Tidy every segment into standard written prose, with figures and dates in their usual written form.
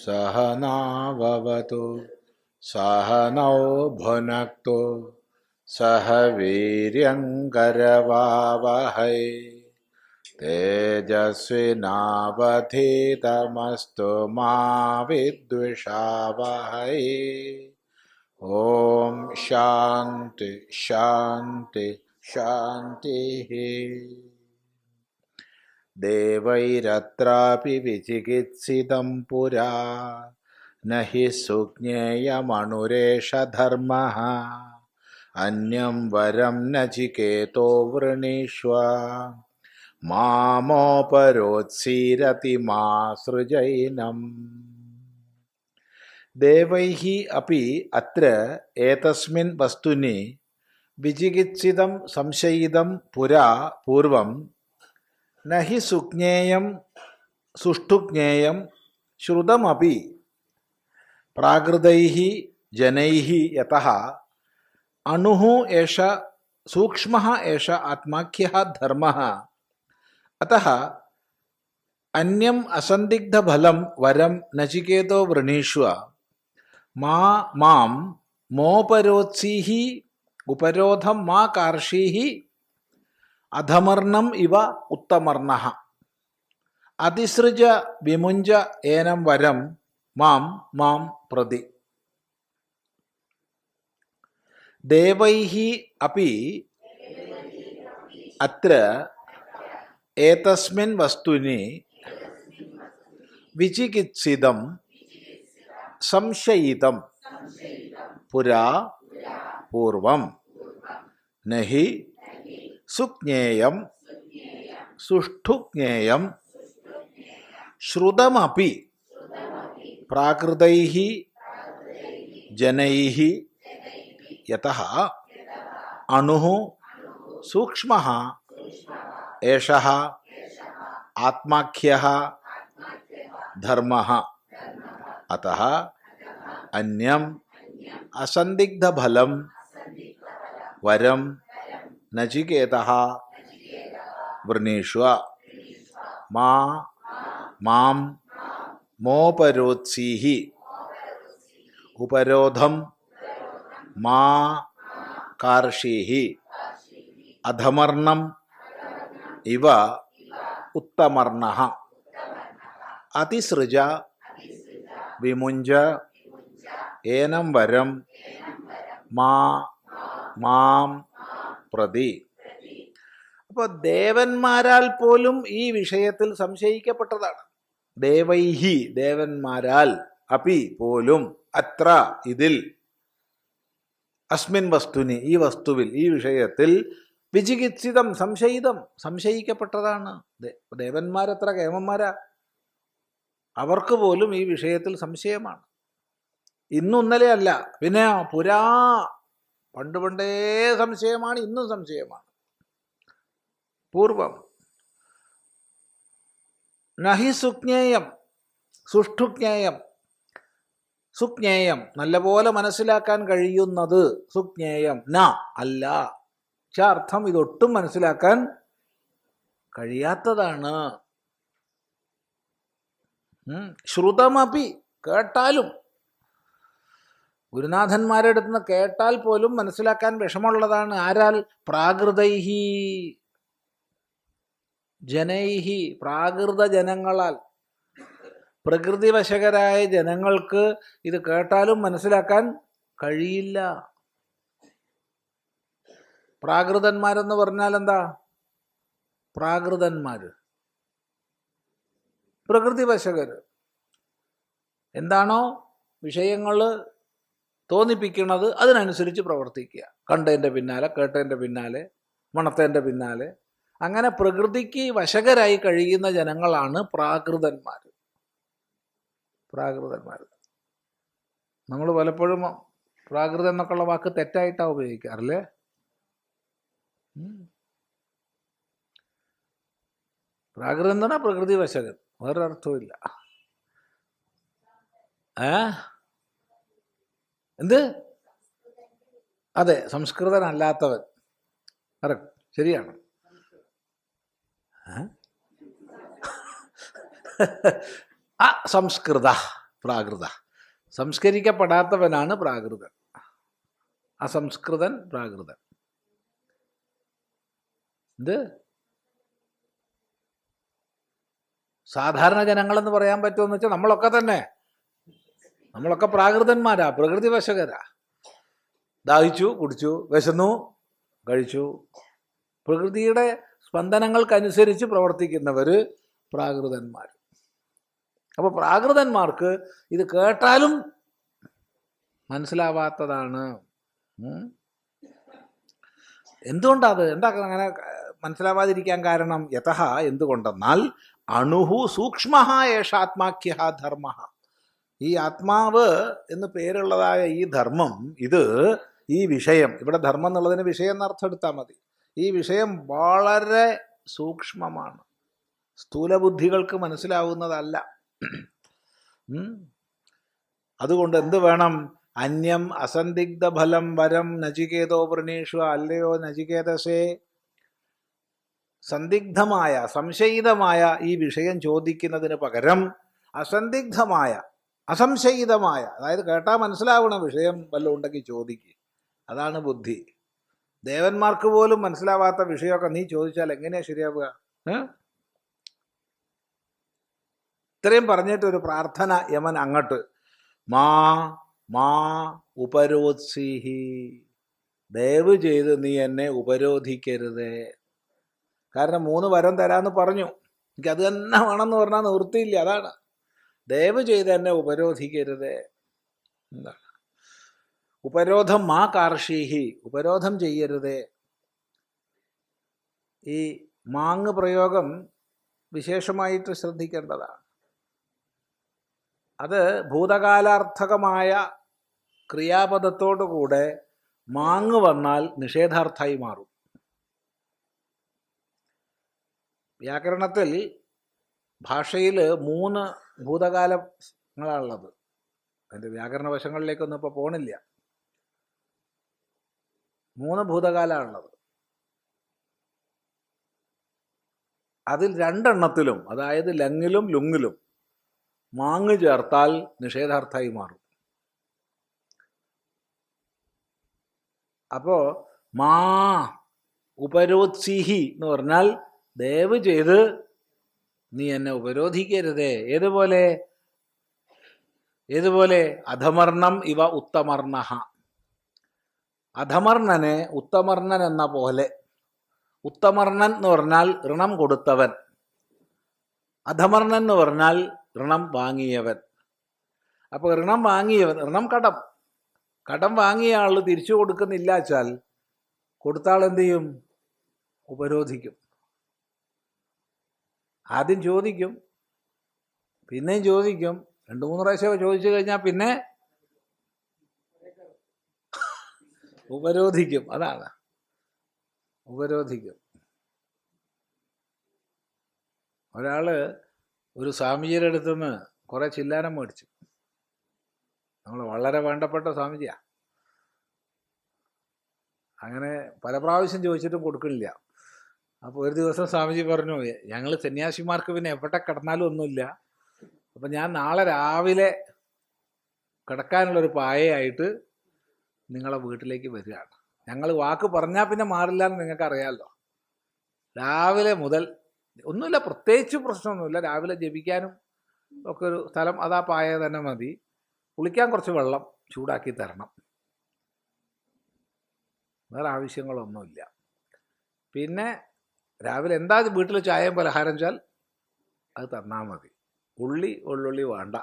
सहनाववतु सहनौ भुनक्तु सह वीर्यङ्करवावहै तेजस्विनावधीतमस्तु मा विद्विषावहै। ओम शांति शांति शांतिः। देवैरत्रापि विचिकित्सितं पुरा न हि सुज्ञेयमनुरेष धर्मः अन्यं वरं नचिकेतो वृणीष्व मामोपरोत्सीरति मा सृजैनम्। देवैः अपि अत्र एतस्मिन् वस्तुनि विचिकित्सितं संशयितं पुरा पूर्वं न हि सुज्ञेयं सुष्ठुज्ञेयं श्रुतमपि प्राकृतैः जनैः यतः अणुः एष सूक्ष्मः एष आत्माख्यः धर्मः अतः अन्यम् असन्दिग्धफलं वरं नचिकेतो वृणीष्व मां मोपरोत्सीः उपरोधं मा कार्षीः अधमर्णम् इव उत्तमर्णः अतिसृज विमुञ्ज एनं वरं मां प्रति। देवैः अपि अत्र एतस्मिन् वस्तुनि विचिकित्सितं संशयितं पुरा पूर्वं न हि सुज्ञेयं सुष्ठुज्ञेयं श्रुतमपि प्राकृतैः जनैः यतः अणुः सूक्ष्मः एषः आत्माख्यः धर्मः अतः अन्यम् असन्दिग्धफलं वरं नचिकेतः वृणीष्व मां मोपरोत्सीः उपरोधं मा कार्षीः अधमर्णम् इव उत्तमर्णः अतिसृज विमुञ्ज एनं वरं മാം പ്രതി. അപ്പോൾ ദേവന്മാരാൽ പോലും ഈ വിഷയത്തിൽ സംശയിക്കപ്പെട്ടതാണ്. ദേവൈഹി ദേവന്മാരാൽ അപി പോലും അത്ര ഇതിൽ അസ്മിൻ വസ്തുനി ഈ വസ്തുവിൽ ഈ വിഷയത്തിൽ വിചികിത്സിതം സംശയിതം സംശയിക്കപ്പെട്ടതാണ്. ദേവന്മാരെത്ര കേമന്മാരാ, അവർക്ക് പോലും ഈ വിഷയത്തിൽ സംശയമാണ്. ഇന്നൊന്നലെ അല്ല, പിന്നെ പുരാ പണ്ട് പണ്ടേ സംശയമാണ്, ഇന്നും സംശയമാണ്. പൂർവം നഹി സുജ്ഞേയം സുഷ്ഠുജ്ഞേയം സുജ്ഞേയം നല്ലപോലെ മനസ്സിലാക്കാൻ കഴിയുന്നത് സുജ്ഞേയം ന അല്ല അർത്ഥം ഇതൊട്ടും മനസ്സിലാക്കാൻ കഴിയാത്തതാണ്. ശ്രുതമപി കേട്ടാലും ഗുരുനാഥന്മാരുടെ അടുത്ത് നിന്ന് കേട്ടാൽ പോലും മനസ്സിലാക്കാൻ വിഷമമുള്ളതാണ്. ആരാൽ? പ്രാകൃതൈഹി ജനൈഹി പ്രാകൃത ജനങ്ങളാൽ പ്രകൃതിവശകരായ ജനങ്ങൾക്ക് ഇത് കേട്ടാലും മനസ്സിലാക്കാൻ കഴിയില്ല. പ്രാകൃതന്മാരെന്ന് പറഞ്ഞാൽ എന്താ? പ്രാകൃതന്മാര് പ്രകൃതിവശകർ. എന്താണോ വിഷയങ്ങൾ തോന്നിപ്പിക്കുന്നത് അതിനനുസരിച്ച് പ്രവർത്തിക്കുക. കണ്ടതിൻ്റെ പിന്നാലെ, കേട്ടതിൻ്റെ പിന്നാലെ, മണത്തതിൻ്റെ പിന്നാലെ, അങ്ങനെ പ്രകൃതിക്ക് വശകരായി കഴിയുന്ന ജനങ്ങളാണ് പ്രാകൃതന്മാർ. പ്രാകൃതന്മാർ നമ്മൾ പലപ്പോഴും പ്രാകൃതം എന്നൊക്കെയുള്ള വാക്ക് തെറ്റായിട്ടാണ് ഉപയോഗിക്കാറില്ലേ? പ്രാകൃതം എന്ന് പറഞ്ഞാൽ പ്രകൃതി വശകൻ, വേറൊരർത്ഥവും ഇല്ല. എന്ത്? അതെ, സംസ്കൃതനല്ലാത്തവൻ. കറക്റ്റ്, ശരിയാണ്. അസംസ്കൃത പ്രാകൃത. സംസ്കരിക്കപ്പെടാത്തവനാണ് പ്രാകൃതൻ. അസംസ്കൃതൻ പ്രാകൃതൻ. ഇത് സാധാരണ ജനങ്ങളെന്ന് പറയാൻ പറ്റുമെന്ന് വെച്ചാൽ നമ്മളൊക്കെ പ്രാകൃതന്മാരാ, പ്രകൃതി വശകരാ. ദാഹിച്ചു കുടിച്ചു, വിശന്നു കഴിച്ചു. പ്രകൃതിയുടെ സ്പന്ദനങ്ങൾക്കനുസരിച്ച് പ്രവർത്തിക്കുന്നവർ പ്രാകൃതന്മാർ. അപ്പോൾ പ്രാകൃതന്മാർക്ക് ഇത് കേട്ടാലും മനസ്സിലാവാത്തതാണ്. എന്തുകൊണ്ടത്? എന്താ അങ്ങനെ മനസ്സിലാവാതിരിക്കാൻ കാരണം? യതഃ, എന്തുകൊണ്ടെന്നാൽ അണുഹു സൂക്ഷ്മഃ ഏഷാത്മാഖ്യ ധർമ്മ. ഈ ആത്മാവ് എന്ന് പേരുള്ളതായ ഈ ധർമ്മം, ഇത് ഈ വിഷയം, ഇവിടെ ധർമ്മം എന്നുള്ളതിന് വിഷയം എന്നർത്ഥം എടുത്താൽ മതി. ഈ വിഷയം വളരെ സൂക്ഷ്മമാണ്, സ്ഥൂലബുദ്ധികൾക്ക് മനസ്സിലാവുന്നതല്ല. അതുകൊണ്ട് എന്ത് വേണം? അന്യം അസന്ദിഗ്ധ ഫലം വരം നചികേതോ വൃണീഷു. അല്ലയോ നചികേതസേ, സന്ദിഗ്ധമായ സംശയിതമായ ഈ വിഷയം ചോദിക്കുന്നതിന് പകരം അസന്ദിഗ്ധമായ അസംശയിതമായ, അതായത് കേട്ടാൽ മനസ്സിലാവണ വിഷയം വല്ലതും ഉണ്ടെങ്കിൽ ചോദിക്കുക. അതാണ് ബുദ്ധി. ദേവന്മാർക്ക് പോലും മനസ്സിലാവാത്ത വിഷയമൊക്കെ നീ ചോദിച്ചാൽ എങ്ങനെയാ ശരിയാവുക? ഇത്രയും പറഞ്ഞിട്ട് ഒരു പ്രാർത്ഥന യമൻ അങ്ങോട്ട്, മാ മാ ഉപരോത്സിഹി, ദയവ് ചെയ്ത് നീ എന്നെ ഉപരോധിക്കരുതേ. കാരണം 3 വരം തരാമെന്ന് പറഞ്ഞു, എനിക്കത് തന്നെ വേണമെന്ന് പറഞ്ഞാൽ നിവൃത്തിയില്ല. അതാണ്, ദയവ് ചെയ്ത് എന്നെ ഉപരോധിക്കരുതേ. എന്താണ് ഉപരോധം? മാ കാർഷീഹി, ഉപരോധം ചെയ്യരുതേ. ഈ മാങ് പ്രയോഗം വിശേഷമായിട്ട് ശ്രദ്ധിക്കേണ്ടതാണ്. അത് ഭൂതകാലാർത്ഥകമായ ക്രിയാപദത്തോടുകൂടെ മാങ് വന്നാൽ നിഷേധാർത്ഥമായി മാറും. വ്യാകരണത്തിൽ ഭാഷയിൽ 3 ഭൂതകാലങ്ങളാണുള്ളത്. അതിൻ്റെ വ്യാകരണ വശങ്ങളിലേക്കൊന്നും ഇപ്പോൾ പോണില്ല. 3 ഭൂതകാലമാണുള്ളത്. അതിൽ 2 എണ്ണത്തിലും, അതായത് ലങ്ങിലും ലുങ്ങിലും മാങ്ങ് ചേർത്താൽ നിഷേധാർത്ഥമായി മാറും. അപ്പോൾ മാ ഉപരോത്സിഹി എന്ന് പറഞ്ഞാൽ ദയവ് ചെയ്ത് നീ എന്നെ ഉപരോധിക്കരുതേ. ഏതുപോലെ അധമർണം ഇവ ഉത്തമർണഃ. അധമർണനെ ഉത്തമർണൻ എന്ന പോലെ. ഉത്തമർണൻ എന്ന് പറഞ്ഞാൽ ഋണം കൊടുത്തവൻ, അധമർണൻ എന്ന് പറഞ്ഞാൽ ഋണം വാങ്ങിയവൻ. അപ്പോൾ ഋണം വാങ്ങിയവൻ, കടം വാങ്ങിയ ആൾ തിരിച്ചു കൊടുക്കുന്നില്ല വെച്ചാൽ കൊടുത്ത ആൾ എന്ത് ചെയ്യും? ഉപരോധിക്കും. ആദ്യം ചോദിക്കും, പിന്നെയും ചോദിക്കും, 2-3 പ്രാവശ്യം ചോദിച്ചു കഴിഞ്ഞാൽ പിന്നെ ഉപരോധിക്കും. അതാണ്, ഉപരോധിക്കും. ഒരാൾ ഒരു സ്വാമിജിയുടെ അടുത്തുനിന്ന് കുറേ ചില്ലാനം മേടിച്ചു. നമ്മൾ വളരെ വേണ്ടപ്പെട്ട സ്വാമിജിയാണ്. അങ്ങനെ പല പ്രാവശ്യം ചോദിച്ചിട്ടും കൊടുക്കണില്ല. അപ്പോൾ ഒരു ദിവസം സ്വാമിജി പറഞ്ഞു, ഞങ്ങൾ സന്യാസിമാർക്ക് പിന്നെ എവിടെ കിടന്നാലും ഒന്നുമില്ല, അപ്പം ഞാൻ നാളെ രാവിലെ കിടക്കാനുള്ളൊരു പായയായിട്ട് നിങ്ങളെ വീട്ടിലേക്ക് വരികയാണ്. ഞങ്ങൾ വാക്ക് പറഞ്ഞാൽ പിന്നെ മാറില്ല എന്ന് നിങ്ങൾക്ക് അറിയാമല്ലോ. രാവിലെ മുതൽ ഒന്നുമില്ല, പ്രത്യേകിച്ച് പ്രശ്നമൊന്നുമില്ല. രാവിലെ ജപിക്കാനും ഒക്കെ ഒരു സ്ഥലം, അതാ പായ തന്നെ മതി. കുളിക്കാൻ കുറച്ച് വെള്ളം ചൂടാക്കി തരണം, വേറെ ആവശ്യങ്ങളൊന്നുമില്ല. പിന്നെ രാവിലെ എന്താ വീട്ടിൽ ചായയും പലഹാരം വെച്ചാൽ അത് തന്നാൽ മതി. വെള്ളുള്ളി വേണ്ട,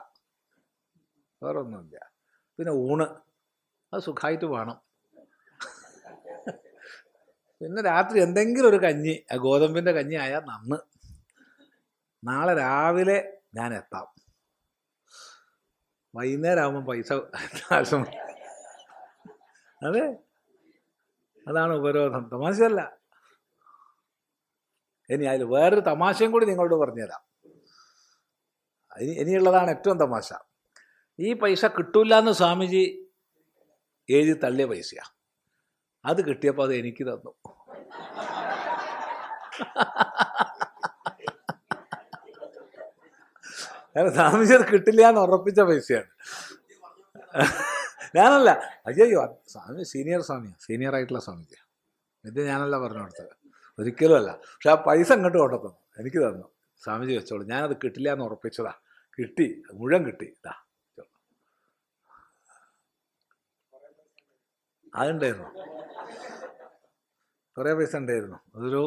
വേറെ ഒന്നുമില്ല. പിന്നെ ഊണ് അത് സുഖമായിട്ട് വേണം. പിന്നെ രാത്രി എന്തെങ്കിലും ഒരു കഞ്ഞി, ഗോതമ്പിൻ്റെ കഞ്ഞി ആയാൽ നന്ന്. നാളെ രാവിലെ ഞാൻ എത്താം. വൈകുന്നേരം ആകുമ്പോൾ പൈസ ആവശ്യം. അതെ, അതാണ് ഉപരോധം. തമാശയല്ല. ഇനി അതിൽ വേറൊരു തമാശയും കൂടി നിങ്ങളോട് പറഞ്ഞുതരാം. ഇനിയുള്ളതാണ് ഏറ്റവും തമാശ. ഈ പൈസ കിട്ടൂല എന്ന് സ്വാമിജി എഴുതി തള്ളിയ പൈസയാണ്. അത് കിട്ടിയപ്പോൾ അത് എനിക്ക് തന്നു. കാരണം സ്വാമിജി അത് കിട്ടില്ല എന്ന് ഉറപ്പിച്ച പൈസയാണ്. ഞാനല്ല, അയ്യോ സ്വാമി സീനിയർ ആയിട്ടുള്ള സ്വാമിജിയാണ്. ഇത് ഞാനല്ല പറഞ്ഞു കൊടുത്തത്, ഒരിക്കലും അല്ല. പക്ഷെ ആ പൈസ അങ്ങോട്ട് കൊണ്ടു എനിക്ക് തന്നു. സ്വാമിജി വെച്ചോളൂ, ഞാനത് കിട്ടില്ല എന്ന് ഉറപ്പിച്ചതാ. കിട്ടി, മുഴുവൻ കിട്ടി. ഇതാ അതുണ്ടായിരുന്നു, കുറേ പൈസ ഉണ്ടായിരുന്നു. അതൊരു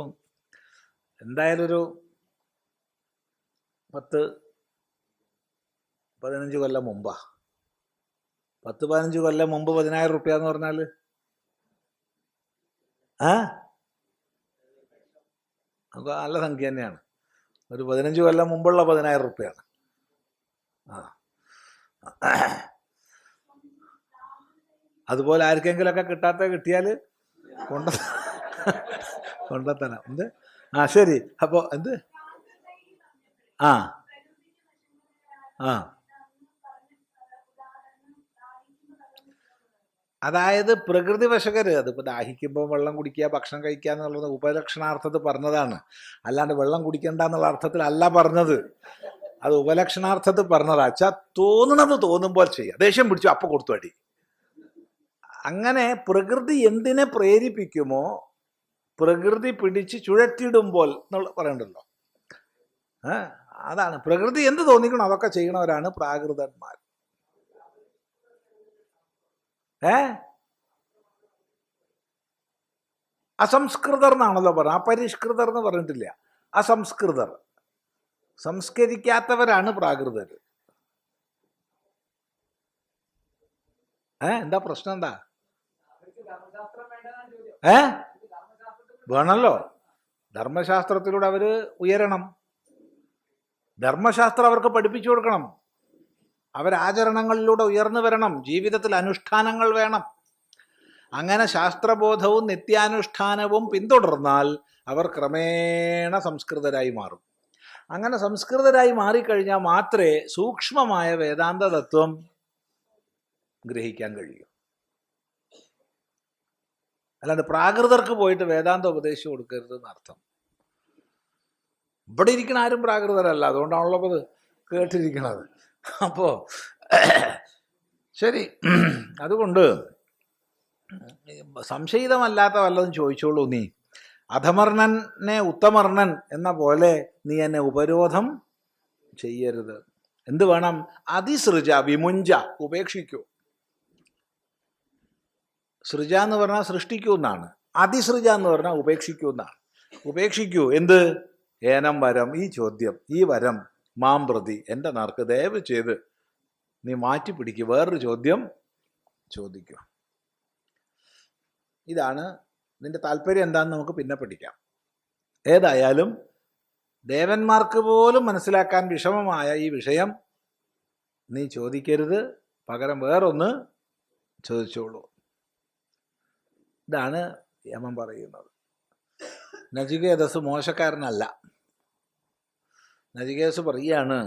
എന്തായാലും ഒരു 10-15 കൊല്ലം മുമ്പാ. 10-15 കൊല്ലം മുമ്പ് 10,000 റുപ്യ എന്ന് പറഞ്ഞാൽ നമുക്ക് നല്ല സംഖ്യ തന്നെയാണ്. ഒരു 15 കൊല്ലം മുമ്പുള്ള 10,000 റുപ്യാണ്. അതുപോലെ ആർക്കെങ്കിലൊക്കെ കിട്ടിയാൽ കൊണ്ടെത്തണം. എന്ത്? ശരി. അപ്പോൾ എന്ത്? ആ അതായത് പ്രകൃതി വശകര്, അതിപ്പോൾ ദാഹിക്കുമ്പോൾ വെള്ളം കുടിക്കുക, ഭക്ഷണം കഴിക്കുക എന്നുള്ളത് ഉപലക്ഷണാർത്ഥത്തിൽ പറഞ്ഞതാണ്. അല്ലാണ്ട് വെള്ളം കുടിക്കണ്ട എന്നുള്ള അർത്ഥത്തിലല്ല പറഞ്ഞത്. അത് ഉപലക്ഷണാർത്ഥത്തിൽ പറഞ്ഞതാ. വെച്ചാൽ തോന്നുന്നത് തോന്നുമ്പോൾ ചെയ്യുക. ദേഷ്യം പിടിച്ചു അപ്പം കൊടുത്തു അടി. അങ്ങനെ പ്രകൃതി എന്തിനെ പ്രേരിപ്പിക്കുമോ, പ്രകൃതി പിടിച്ച് ചുഴറ്റിടുമ്പോൾ എന്നുള്ള പറയണ്ടല്ലോ. അതാണ് പ്രകൃതി എന്ത് തോന്നിക്കണം അതൊക്കെ ചെയ്യണവരാണ് പ്രാകൃതന്മാർ. അസംസ്കൃതർ എന്നാണല്ലോ പറഞ്ഞത്, അപരിഷ്കൃതർ എന്ന് പറഞ്ഞിട്ടില്ല. അസംസ്കൃതർ, സംസ്കരിക്കാത്തവരാണ് പ്രാകൃതർ. എന്താ പ്രശ്നം? എന്താ വേണമല്ലോ, ധർമ്മശാസ്ത്രത്തിലൂടെ അവര് ഉയരണം. ധർമ്മശാസ്ത്രം അവർക്ക് പഠിപ്പിച്ചു കൊടുക്കണം. അവരാചരണങ്ങളിലൂടെ ഉയർന്നു വരണം. ജീവിതത്തിൽ അനുഷ്ഠാനങ്ങൾ വേണം. അങ്ങനെ ശാസ്ത്രബോധവും നിത്യാനുഷ്ഠാനവും പിന്തുടർന്നാൽ അവർ ക്രമേണ സംസ്കൃതരായി മാറും. അങ്ങനെ സംസ്കൃതരായി മാറിക്കഴിഞ്ഞാൽ മാത്രമേ സൂക്ഷ്മമായ വേദാന്ത തത്വം ഗ്രഹിക്കാൻ കഴിയൂ. അല്ലാണ്ട് പ്രാകൃതർക്ക് പോയിട്ട് വേദാന്ത ഉപദേശിച്ചു കൊടുക്കരുത് എന്നർത്ഥം. ഇവിടെ ഇരിക്കണ ആരും പ്രാകൃതരല്ല, അതുകൊണ്ടാണല്ലോ അത് കേട്ടിരിക്കണത്. അപ്പോൾ ശരി, അതുകൊണ്ട് സംശയിതമല്ലാത്ത വല്ലതും ചോദിച്ചോളൂ. നീ അധമർണനെ ഉത്തമർണൻ എന്ന പോലെ നീ എന്നെ ഉപരോധം ചെയ്യരുത്. എന്ത് വേണം? അതിസൃജ വിമുഞ്ച, ഉപേക്ഷിക്കൂ. സൃജ എന്ന് പറഞ്ഞാൽ സൃഷ്ടിക്കൂ എന്നാണ്. അതിസൃജ എന്ന് പറഞ്ഞാൽ ഉപേക്ഷിക്കൂ എന്നാണ്. ഉപേക്ഷിക്കൂ. എന്ത്? ഏനം വരം, ഈ ചോദ്യം, ഈ വരം മാം പ്രതി, എൻ്റെ നേർക്ക് ദയവ് ചെയ്ത് നീ മാറ്റിപ്പിടിക്കുക, വേറൊരു ചോദ്യം ചോദിക്കൂ. ഇതാണ് നിന്റെ താല്പര്യം എന്താണെന്ന് നമുക്ക് പിന്നെ പഠിക്കാം. ഏതായാലും ദേവന്മാർക്ക് പോലും മനസ്സിലാക്കാൻ വിഷമമായ ഈ വിഷയം നീ ചോദിക്കരുത്, പകരം വേറൊന്ന് ചോദിച്ചോളൂ. ഇതാണ് യമൻ പറയുന്നത്. നചികേതസ് മോശക്കാരനല്ല. നചികേതസ് പറയാണ്,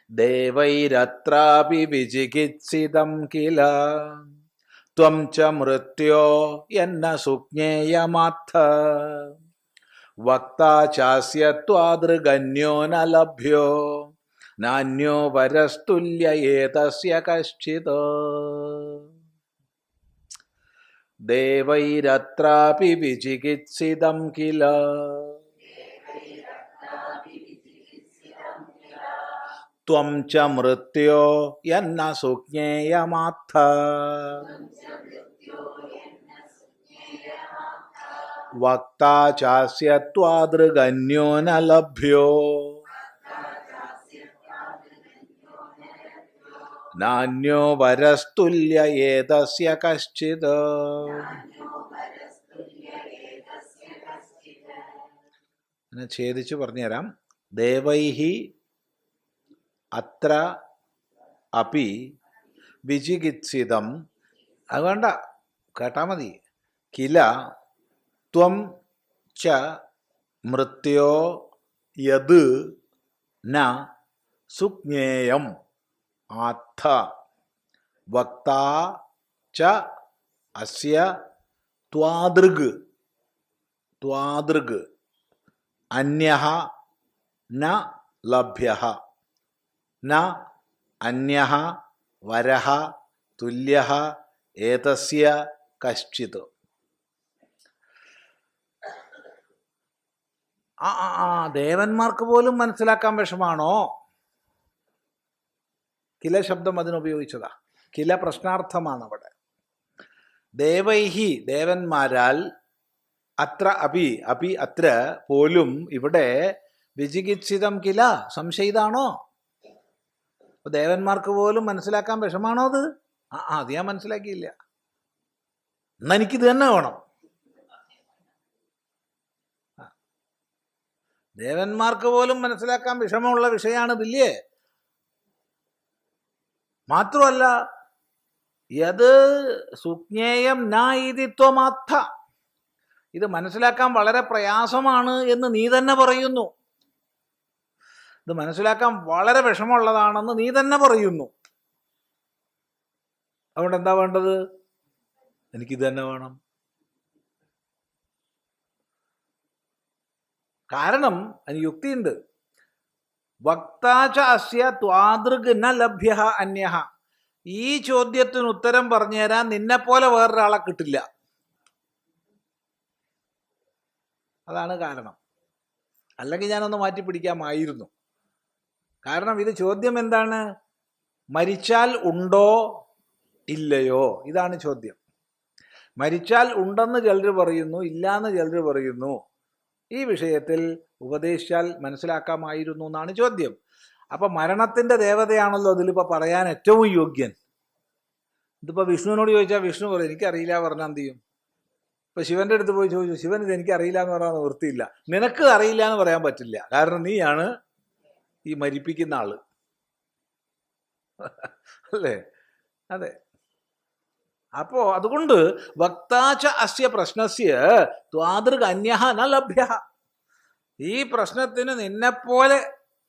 ദേവൈരത്രാപി വിചികിത്സിതം കില ത്വം ച മൃത്യോ യന്ന സുജ്ഞേയമാത്ഥ വക്താ ചാസ്യ ത്വാദൃഗന്യോ ന ലഭ്യോ നാന്യോ വരസ്തുല്യ ഏതസ്യ കശ്ചിത്. ദേവൈരത്രാപി വിചികിത്സിതം കില ത്വം ച മൃത്യോ യന്ന സുജ്ഞേയമാത്ഥ വക്താ ചാസ്യ ത്വാദൃഗന്യോ ന ലഭ്യോ നാന്യോ വരസ്തുല്യ ഏതസ്യ കശ്ചിത്. അങ്ങനെ ഛേദിച്ച് പറഞ്ഞുതരാം. ദേവൈഹി അത്ര അപി വിചികിത്സിതം, അത് വേണ്ട, കേട്ടാ മതി. കില ത്വം ച മൃത്യോ യത് ന സുജ്ഞേയം ആത്ഥ വക്താ ച അസ്യ ത്വാദൃഗ് അന്യഃ ന ലഭ്യഃ ന അന്യഃ വരഃ തുല്യഃ ഏതസ്യ കശ്ചിത്. ദേവന്മാർക്ക് പോലും മനസ്സിലാക്കാൻ വിഷമാണോ? കില ശബ്ദം അതിനുപയോഗിച്ചതാ. കില പ്രശ്നാർത്ഥമാണ് അവിടെ. ദേവൈഹി ദേവന്മാരാൽ, അത്ര അപി അപി അത്ര പോലും ഇവിടെ, വിചികിത്സിതം കില സംശയിതാണോ? ദേവന്മാർക്ക് പോലും മനസ്സിലാക്കാൻ വിഷമാണോ അത്? അത് ഞാൻ മനസ്സിലാക്കിയില്ല, എന്നാ എനിക്കിത് തന്നെ വേണം. ദേവന്മാർക്ക് പോലും മനസ്സിലാക്കാൻ വിഷമമുള്ള വിഷയമാണിതില്ലേ? മാത്രമല്ല, യത് സുജ്ഞേയം നായിതിത്വമാർത്ഥ, ഇത് മനസ്സിലാക്കാൻ വളരെ പ്രയാസമാണ് എന്ന് നീ തന്നെ പറയുന്നു. ഇത് മനസ്സിലാക്കാൻ വളരെ വിഷമമുള്ളതാണെന്ന് നീ തന്നെ പറയുന്നു. അതുകൊണ്ട് എന്താ വേണ്ടത്? എനിക്കിത് തന്നെ വേണം. കാരണം അതിന് യുക്തിയുണ്ട്. വക്താച അസ്യ ത്വാദൃഗ് ന ലഭ്യ അന്യഃ. ഈ ചോദ്യത്തിന് ഉത്തരം പറഞ്ഞു തരാൻ നിന്നെപ്പോലെ വേറൊരാളെ കിട്ടില്ല. അതാണ് കാരണം. അല്ലെങ്കിൽ ഞാനൊന്ന് മാറ്റി പിടിക്കാമായിരുന്നു. കാരണം ഇത് ചോദ്യം എന്താണ്? മരിച്ചാൽ ഉണ്ടോ ഇല്ലയോ, ഇതാണ് ചോദ്യം. മരിച്ചാൽ ഉണ്ടെന്ന് ചിലർ പറയുന്നു, ഇല്ലാന്ന് ചിലർ പറയുന്നു. ഈ വിഷയത്തിൽ ഉപദേശിച്ചാൽ മനസ്സിലാക്കാമായിരുന്നു എന്നാണ് ചോദ്യം. അപ്പൊ മരണത്തിന്റെ ദേവതയാണല്ലോ അതിലിപ്പോ പറയാൻ ഏറ്റവും യോഗ്യൻ. ഇതിപ്പോ വിഷ്ണുവിനോട് ചോദിച്ചാൽ വിഷ്ണു പറയും എനിക്കറിയില്ല പറഞ്ഞാൽ എന്ത് ചെയ്യും? ഇപ്പൊ ശിവന്റെ അടുത്ത് പോയി ചോദിച്ചു, ശിവൻ ഇത് എനിക്കറിയില്ല എന്ന് പറയാൻ നിവൃത്തിയില്ല. നിനക്ക് അറിയില്ല എന്ന് പറയാൻ പറ്റില്ല, കാരണം നീയാണ് ഈ മരിപ്പിക്കുന്ന ആള്, അല്ലേ? അതെ. അപ്പോ അതുകൊണ്ട് വക്താച അസ്യ പ്രശ്നസ്യ ത്വാദൃഗ് അന്യഃ ന ലഭ്യ. ഈ പ്രശ്നത്തിന് നിന്നെപ്പോലെ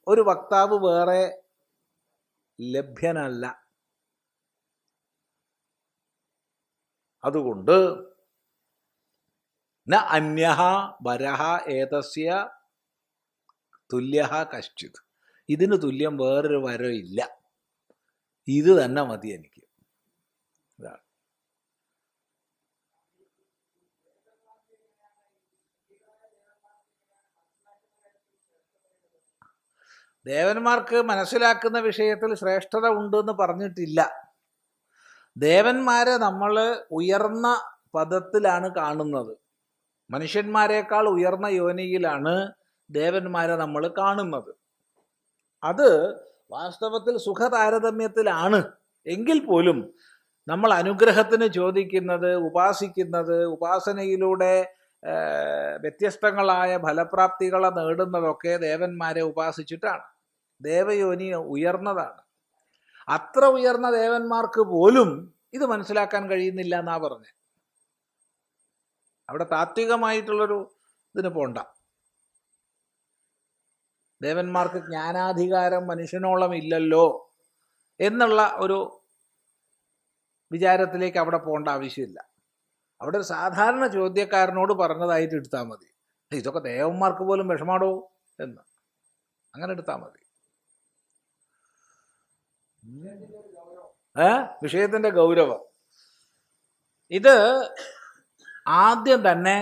ഒരു വക്താവ് വേറെ ലഭ്യനല്ല. അതുകൊണ്ട് ന അന്യഃ വരഃ ഏതസ്യ തുല്യഃ കശ്ചിത്. ഇതിന് തുല്യം വേറൊരു വരം ഇല്ല, ഇത് തന്നെ മതി എനിക്ക്. ഇതാണ്. ദേവന്മാർക്ക് മനസ്സിലാക്കുന്ന വിഷയത്തിൽ ശ്രേഷ്ഠത ഉണ്ടെന്ന് പറഞ്ഞിട്ടില്ല. ദേവന്മാരെ നമ്മൾ ഉയർന്ന പദത്തിലാണ് കാണുന്നത്. മനുഷ്യന്മാരെക്കാൾ ഉയർന്ന യോനിയിലാണ് ദേവന്മാരെ നമ്മൾ കാണുന്നത്. അത് വാസ്തവത്തിൽ സുഖതാരതമ്യത്തിലാണ്. എങ്കിൽ പോലും നമ്മൾ അനുഗ്രഹത്തിന് ചോദിക്കുന്നത്, ഉപാസിക്കുന്നത്, ഉപാസനയിലൂടെ വ്യത്യസ്തങ്ങളായ ഫലപ്രാപ്തികളെ നേടുന്നതൊക്കെ ദേവന്മാരെ ഉപാസിച്ചിട്ടാണ്. ദേവയോനി ഉയർന്നതാണ്. അത്ര ഉയർന്ന ദേവന്മാർക്ക് പോലും ഇത് മനസ്സിലാക്കാൻ കഴിയുന്നില്ല എന്നാ പറഞ്ഞത്. അവിടെ താത്വികമായിട്ടുള്ളൊരു ഇതിന് പോണ്ട. ദേവന്മാർക്ക് ജ്ഞാനാധികാരം മനുഷ്യനോളം ഇല്ലല്ലോ എന്നുള്ള ഒരു വിചാരത്തിലേക്ക് അവിടെ പോകേണ്ട ആവശ്യമില്ല. അവിടെ ഒരു സാധാരണ ചോദ്യക്കാരനോട് പറഞ്ഞതായിട്ട് എടുത്താൽ മതി. ഇതൊക്കെ ദേവന്മാർക്ക് പോലും വിഷമാടോ എന്ന് അങ്ങനെ എടുത്താൽ മതി. വിഷയത്തിന്റെ ഗൗരവം ഇത് ആദ്യം തന്നെ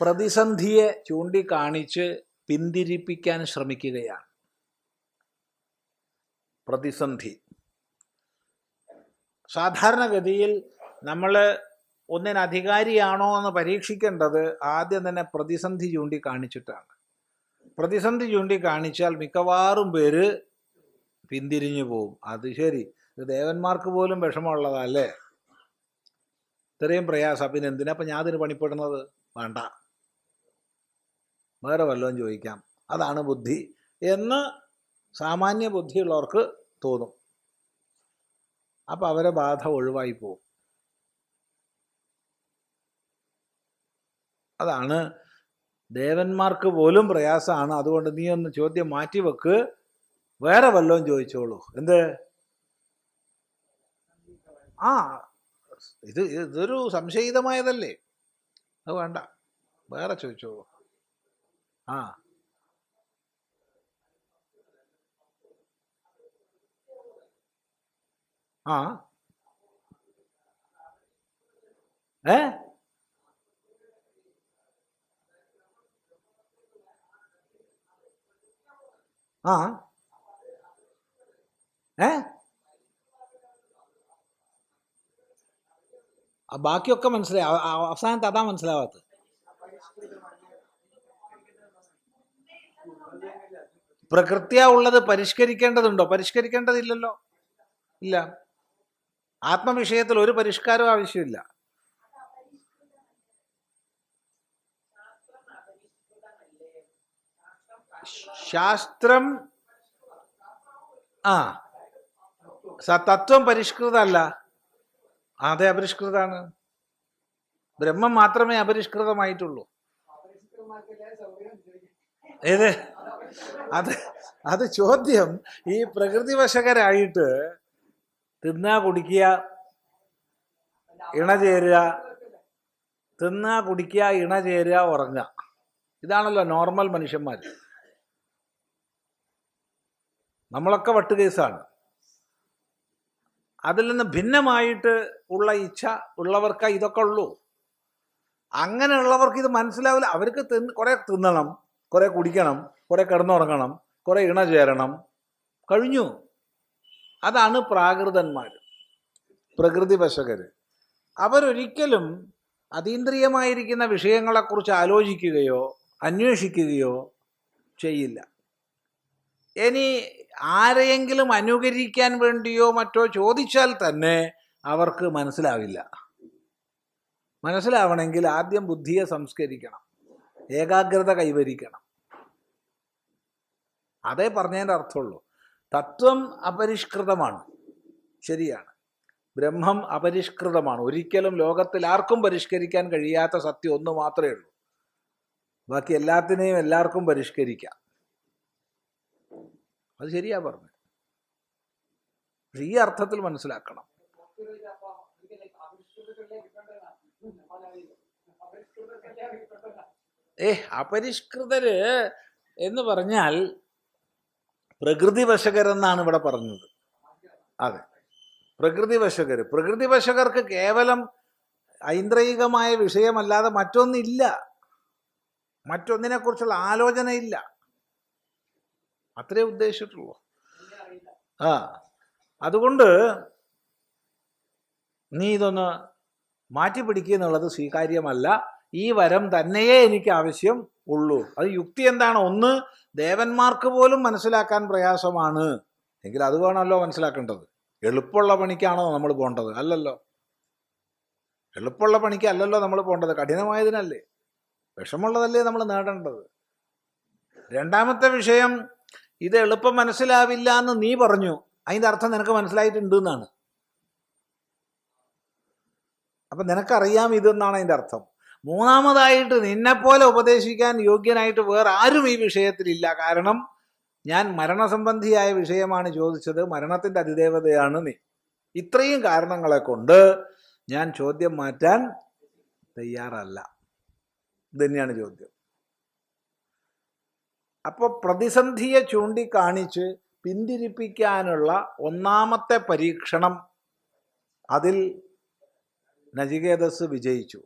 പ്രതിസന്ധിയെ ചൂണ്ടിക്കാണിച്ച് പിന്തിരിപ്പിക്കാൻ ശ്രമിക്കുകയാണ്. പ്രതിസന്ധി സാധാരണഗതിയിൽ നമ്മൾ ഒന്നിന് അധികാരിയാണോ എന്ന് പരീക്ഷിക്കേണ്ടത് ആദ്യം തന്നെ പ്രതിസന്ധി ചൂണ്ടിക്കാണിച്ചിട്ടാണ്. പ്രതിസന്ധി ചൂണ്ടിക്കാണിച്ചാൽ മിക്കവാറും പേര് പിന്തിരിഞ്ഞു പോവും. അത് ശരി, ഇത് ദേവന്മാർക്ക് പോലും വിഷമമുള്ളതല്ലേ, ഇത്രയും പ്രയാസം, പിന്നെ എന്തിനാ അപ്പം ഞാൻ അതിന് പണിപ്പെടുന്നത്? വേണ്ട, വേറെ വല്ലതും ചോദിക്കാം, അതാണ് ബുദ്ധി എന്ന് സാമാന്യ ബുദ്ധിയുള്ളവർക്ക് തോന്നും. അപ്പം അവരെ ബാധ ഒഴിവായി പോവും. അതാണ് ദേവന്മാർക്ക് പോലും പ്രയാസമാണ്. അതുകൊണ്ട് നീ ഒന്ന് ചോദ്യം മാറ്റിവെക്ക്, വേറെ വല്ലതും ചോദിച്ചോളൂ. എന്ത്? ഇതൊരു സംശയിതമായതല്ലേ, അത് വേണ്ട, വേറെ ചോദിച്ചോളൂ. ആ ഏ ആ ഏ ബാക്കിയൊക്കെ മനസ്സിലായി. അവസാനത്തെ അതാ മനസ്സിലാവാത്തത്. പ്രകൃത്യാ ഉള്ളത് പരിഷ്കരിക്കേണ്ടതുണ്ടോ? പരിഷ്കരിക്കേണ്ടതില്ലല്ലോ. ഇല്ല. ആത്മവിഷയത്തിൽ ഒരു പരിഷ്കാരവും ആവശ്യമില്ല. ശാസ്ത്രം ആ തത്വം പരിഷ്കൃതമല്ല. അതെ, അപരിഷ്കൃതാണ്. ബ്രഹ്മം മാത്രമേ അപരിഷ്കൃതമായിട്ടുള്ളൂ. ഏത് അത് അത് ചോദ്യം. ഈ പ്രകൃതിവശകരായിട്ട് തിന്നാ കുടിക്കുക, ഇണചേരുക, തിന്നാ കുടിക്കുക, ഇണചേരുക, ഉറങ്ങുക, ഇതാണല്ലോ നോർമൽ മനുഷ്യന്മാർ. നമ്മളൊക്കെ വട്ടുകേസാണ്. അതിൽ നിന്ന് ഭിന്നമായിട്ട് ഉള്ള ഇച്ഛ ഉള്ളവർക്ക് ഇതൊക്കെ ഉള്ളൂ. അങ്ങനെയുള്ളവർക്ക് ഇത് മനസ്സിലാവില്ല. അവർക്ക് കുറെ തിന്നണം, കുറെ കുടിക്കണം, കുറെ കിടന്നുറങ്ങണം, കുറെ ഇണ ചേരണം, കഴിഞ്ഞു. അതാണ് പ്രാകൃതന്മാർ, പ്രകൃതി വശകര്. അവരൊരിക്കലും അതീന്ദ്രിയമായിരിക്കുന്ന വിഷയങ്ങളെക്കുറിച്ച് ആലോചിക്കുകയോ അന്വേഷിക്കുകയോ ചെയ്യില്ല. ഇനി ആരെയെങ്കിലും അനുകരിക്കാൻ വേണ്ടിയോ മറ്റോ ചോദിച്ചാൽ തന്നെ അവർക്ക് മനസ്സിലാവില്ല. മനസ്സിലാവണമെങ്കിൽ ആദ്യം ബുദ്ധിയെ സംസ്കരിക്കണം, ഏകാഗ്രത കൈവരിക്കണം. അതേ പറഞ്ഞതിൻ്റെ അർത്ഥമുള്ളൂ. തത്വം അപരിഷ്കൃതമാണ്, ശരിയാണ്. ബ്രഹ്മം അപരിഷ്കൃതമാണ്. ഒരിക്കലും ലോകത്തിൽ ആർക്കും പരിഷ്കരിക്കാൻ കഴിയാത്ത സത്യം ഒന്ന് മാത്രമേ ഉള്ളൂ. ബാക്കി എല്ലാത്തിനെയും എല്ലാവർക്കും പരിഷ്കരിക്കാം. അത് ശരിയാ പറഞ്ഞത്. പക്ഷെ ഈ അർത്ഥത്തിൽ മനസ്സിലാക്കണം. അപരിഷ്കൃതര് എന്ന് പറഞ്ഞാൽ പ്രകൃതി വശകരെന്നാണ് ഇവിടെ പറഞ്ഞത്. അതെ, പ്രകൃതി വശകര്. പ്രകൃതി വശകർക്ക് കേവലം ഐന്ദ്രികമായ വിഷയമല്ലാതെ മറ്റൊന്നില്ല, മറ്റൊന്നിനെ കുറിച്ചുള്ള ആലോചനയില്ല. അത്രേ ഉദ്ദേശിച്ചിട്ടുള്ളൂ. അതുകൊണ്ട് നീ ഇതൊന്ന് മാറ്റിപ്പിടിക്കുക എന്നുള്ളത് സ്വീകാര്യമല്ല. ഈ വരം തന്നെയേ എനിക്ക് ആവശ്യം ഉള്ളൂ. അത് യുക്തി എന്താണ്? ഒന്ന്, ദേവന്മാർക്ക് പോലും മനസ്സിലാക്കാൻ പ്രയാസമാണ് എങ്കിൽ അത് വേണമല്ലോ മനസ്സിലാക്കേണ്ടത്. എളുപ്പമുള്ള പണിക്കാണോ നമ്മൾ പോകേണ്ടത്? അല്ലല്ലോ. എളുപ്പമുള്ള പണിക്ക് അല്ലല്ലോ നമ്മൾ പോകേണ്ടത്, കഠിനമായതിനല്ലേ, വിഷമുള്ളതല്ലേ നമ്മൾ നേടേണ്ടത്. രണ്ടാമത്തെ വിഷയം, ഇത് എളുപ്പം മനസ്സിലാവില്ല എന്ന് നീ പറഞ്ഞു, അതിൻ്റെ അർത്ഥം നിനക്ക് മനസ്സിലായിട്ടുണ്ട് എന്നാണ്. അപ്പം നിനക്കറിയാം ഇതെന്നാണ് അതിൻ്റെ അർത്ഥം. മൂന്നാമതായിട്ട്, നിന്നെപ്പോലെ ഉപദേശിക്കാൻ യോഗ്യനായിട്ട് വേറെ ആരും ഈ വിഷയത്തിലില്ല. കാരണം ഞാൻ മരണസംബന്ധിയായ വിഷയമാണ് ചോദിച്ചത്, മരണത്തിൻ്റെ അതിദേവതയാണ് നീ. ഇത്രയും കാരണങ്ങളെ കൊണ്ട് ഞാൻ ചോദ്യം മാറ്റാൻ തയ്യാറല്ല. ഇതന്നെയാണ് ചോദ്യം. അപ്പോൾ പ്രതിസന്ധിയെ ചൂണ്ടിക്കാണിച്ച് പിന്തിരിപ്പിക്കാനുള്ള ഒന്നാമത്തെ പരീക്ഷണം, അതിൽ നചികേതസ് വിജയിച്ചു.